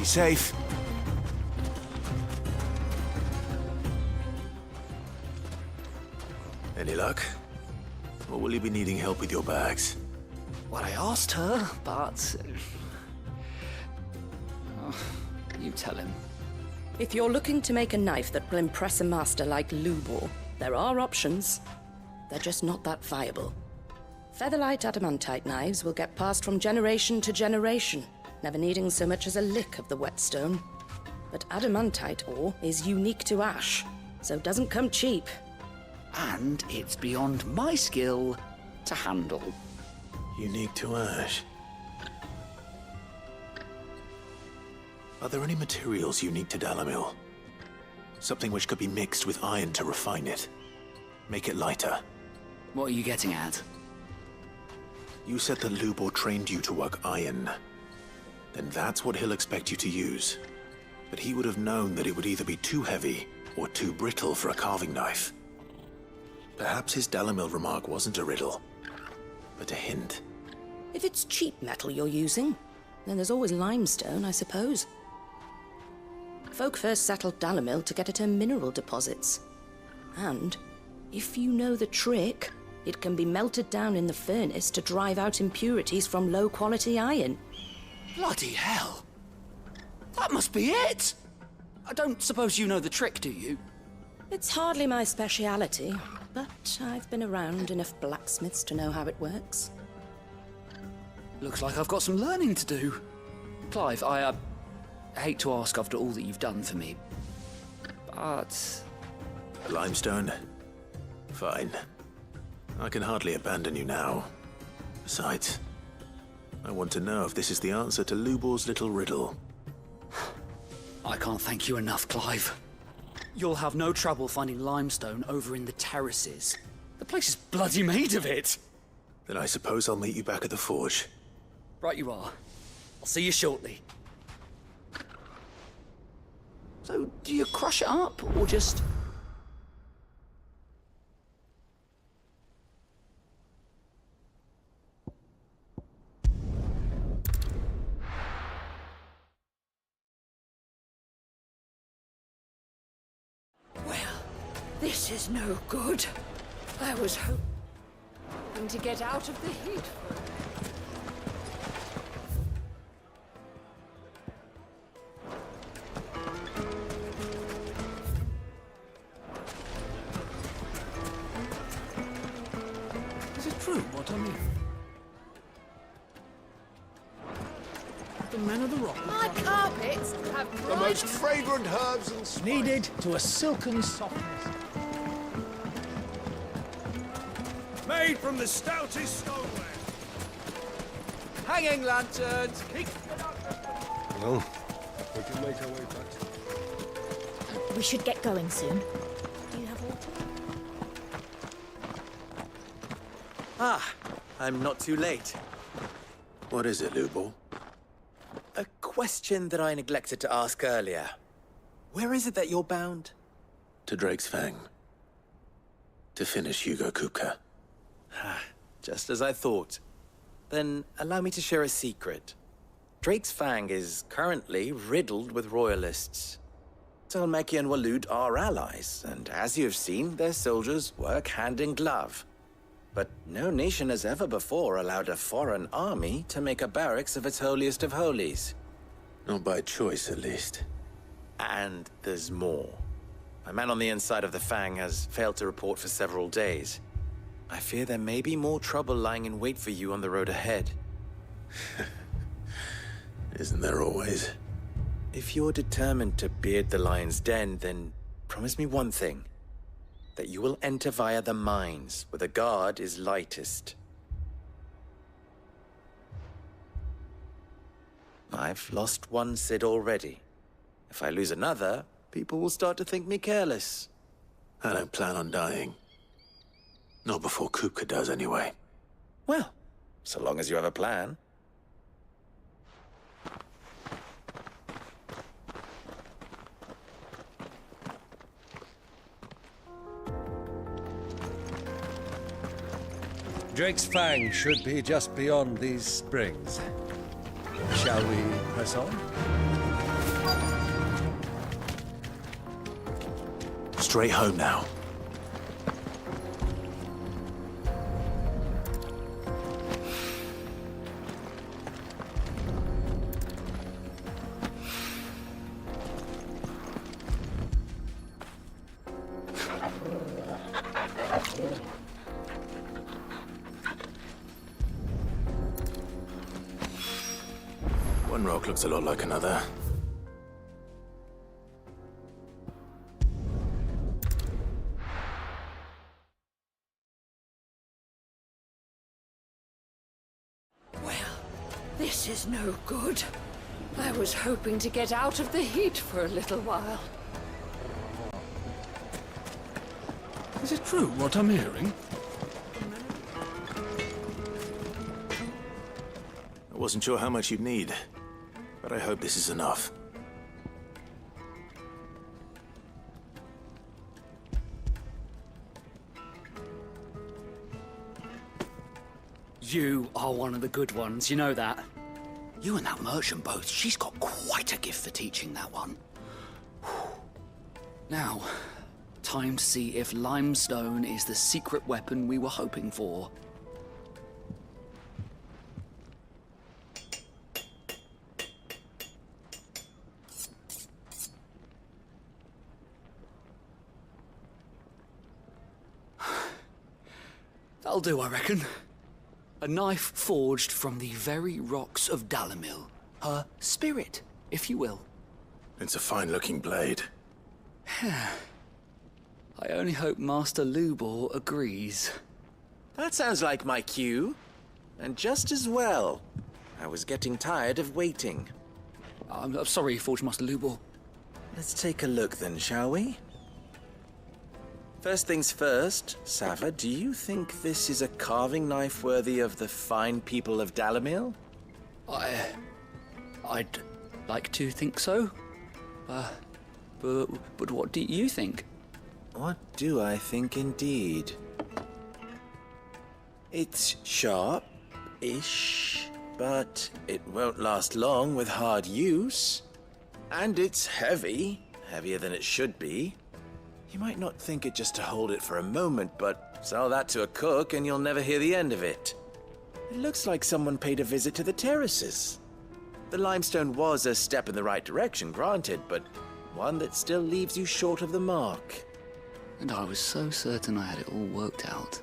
Safe. Any luck? Or will you be needing help with your bags? Well, I asked her, but... you tell him. If you're looking to make a knife that will impress a master like Lubor, there are options. They're just not that viable. Featherlight adamantite knives will get passed from generation to generation, never needing so much as a lick of the whetstone. But adamantite ore is unique to ash, so doesn't come cheap. And it's beyond my skill to handle. Unique to ash? Are there any materials unique to Dalamil? Something which could be mixed with iron to refine it. Make it lighter. What are you getting at? You said that Lubor trained you to work iron. Then that's what he'll expect you to use. But he would have known that it would either be too heavy or too brittle for a carving knife. Perhaps his Dalamil remark wasn't a riddle, but a hint. If it's cheap metal you're using, then there's always limestone, I suppose. Folk first settled Dalamil to get at her mineral deposits. And, if you know the trick, it can be melted down in the furnace to drive out impurities from low-quality iron. Bloody hell! That must be it! I don't suppose you know the trick, do you? It's hardly my speciality, but I've been around enough blacksmiths to know how it works. Looks like I've got some learning to do. Clive, I hate to ask after all that you've done for me, but... Limestone? Fine. I can hardly abandon you now. Besides, I want to know if this is the answer to Lubor's little riddle. I can't thank you enough, Clive. You'll have no trouble finding limestone over in the terraces. The place is bloody made of it. Then I suppose I'll meet you back at the forge. Right you are. I'll see you shortly. So, do you crush it up, or just... This is no good. I was hoping to get out of the heat. Is it true what I mean? The men of the rock. My carpets have The most fragrant herbs and spices. Needed to a silken softness. Made from the stoutest stoneware. Hanging lanterns! Keep... Well, we can make our way back. We should get going soon. Do you have water? Ah, I'm not too late. What is it, Lubor? A question that I neglected to ask earlier. Where is it that you're bound? To Drake's Fang. To finish Hugo Kupka. Just as I thought. Then allow me to share a secret. Drake's Fang is currently riddled with royalists. Talmeki and Waloed are allies, and as you have seen, their soldiers work hand in glove. But no nation has ever before allowed a foreign army to make a barracks of its holiest of holies. Not by choice, at least. And there's more. A man on the inside of the Fang has failed to report for several days. I fear there may be more trouble lying in wait for you on the road ahead. Isn't there always? If you're determined to beard the lion's den, then promise me one thing. That you will enter via the mines, where the guard is lightest. I've lost one Cid already. If I lose another, people will start to think me careless. I don't plan on dying. Not before Kupka does, anyway. Well, so long as you have a plan. Drake's Fang should be just beyond these springs. Shall we press on? Straight home now. One rock looks a lot like another. This is no good. I was hoping to get out of the heat for a little while. Is it true what I'm hearing? I wasn't sure how much you'd need, but I hope this is enough. You are one of the good ones, you know that. You and that merchant both, she's got quite a gift for teaching that one. Now, time to see if limestone is the secret weapon we were hoping for. That'll do, I reckon. A knife forged from the very rocks of Dalimil. Her spirit, if you will. It's a fine-looking blade. I only hope Master Lubor agrees. That sounds like my cue. And just as well. I was getting tired of waiting. I'm sorry, Forge Master Lubor. Let's take a look then, shall we? First things first, Sava, do you think this is a carving knife worthy of the fine people of Dalamil? I'd like to think so. But what do you think? What do I think indeed? It's sharp-ish, but it won't last long with hard use. And it's heavy, heavier than it should be. You might not think it just to hold it for a moment, but sell that to a cook and you'll never hear the end of it. It looks like someone paid a visit to the terraces. The limestone was a step in the right direction, granted, but one that still leaves you short of the mark. And I was so certain I had it all worked out.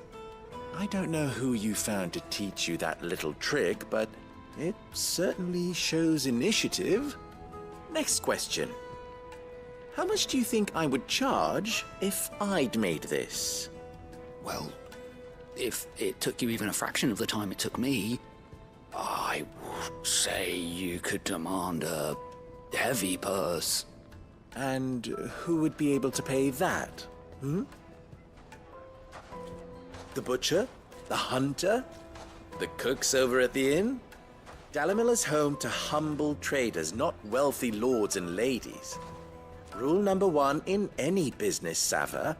I don't know who you found to teach you that little trick, but it certainly shows initiative. Next question. How much do you think I would charge if I'd made this? Well, if it took you even a fraction of the time it took me, I would say you could demand a heavy purse. And who would be able to pay that? The butcher? The hunter? The cooks over at the inn? Dalamil is home to humble traders, not wealthy lords and ladies. Rule number 1 in any business, Sava.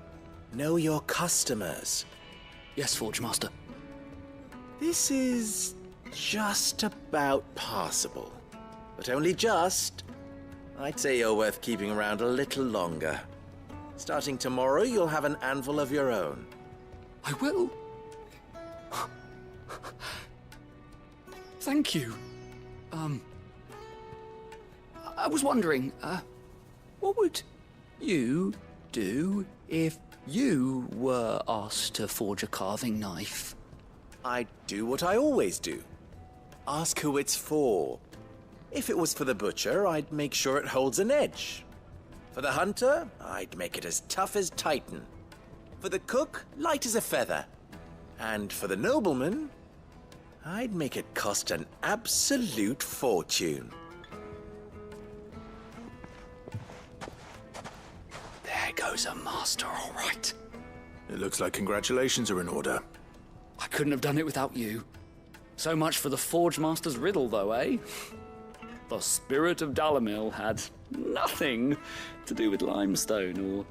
Know your customers. Yes, Forge Master. This is just about passable. But only just. I'd say you're worth keeping around a little longer. Starting tomorrow, you'll have an anvil of your own. I will. Thank you. I was wondering, what would you do if you were asked to forge a carving knife? I'd do what I always do. Ask who it's for. If it was for the butcher, I'd make sure it holds an edge. For the hunter, I'd make it as tough as Titan. For the cook, light as a feather. And for the nobleman, I'd make it cost an absolute fortune. There goes a master, all right. It looks like congratulations are in order. I couldn't have done it without you. So much for the Forge Master's riddle, though, eh? The spirit of Dalamil had nothing to do with limestone or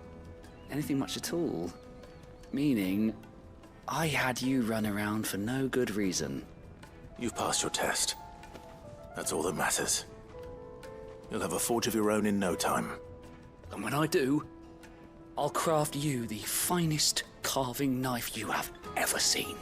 anything much at all. Meaning, I had you run around for no good reason. You've passed your test. That's all that matters. You'll have a forge of your own in no time. And when I do, I'll craft you the finest carving knife you have ever seen.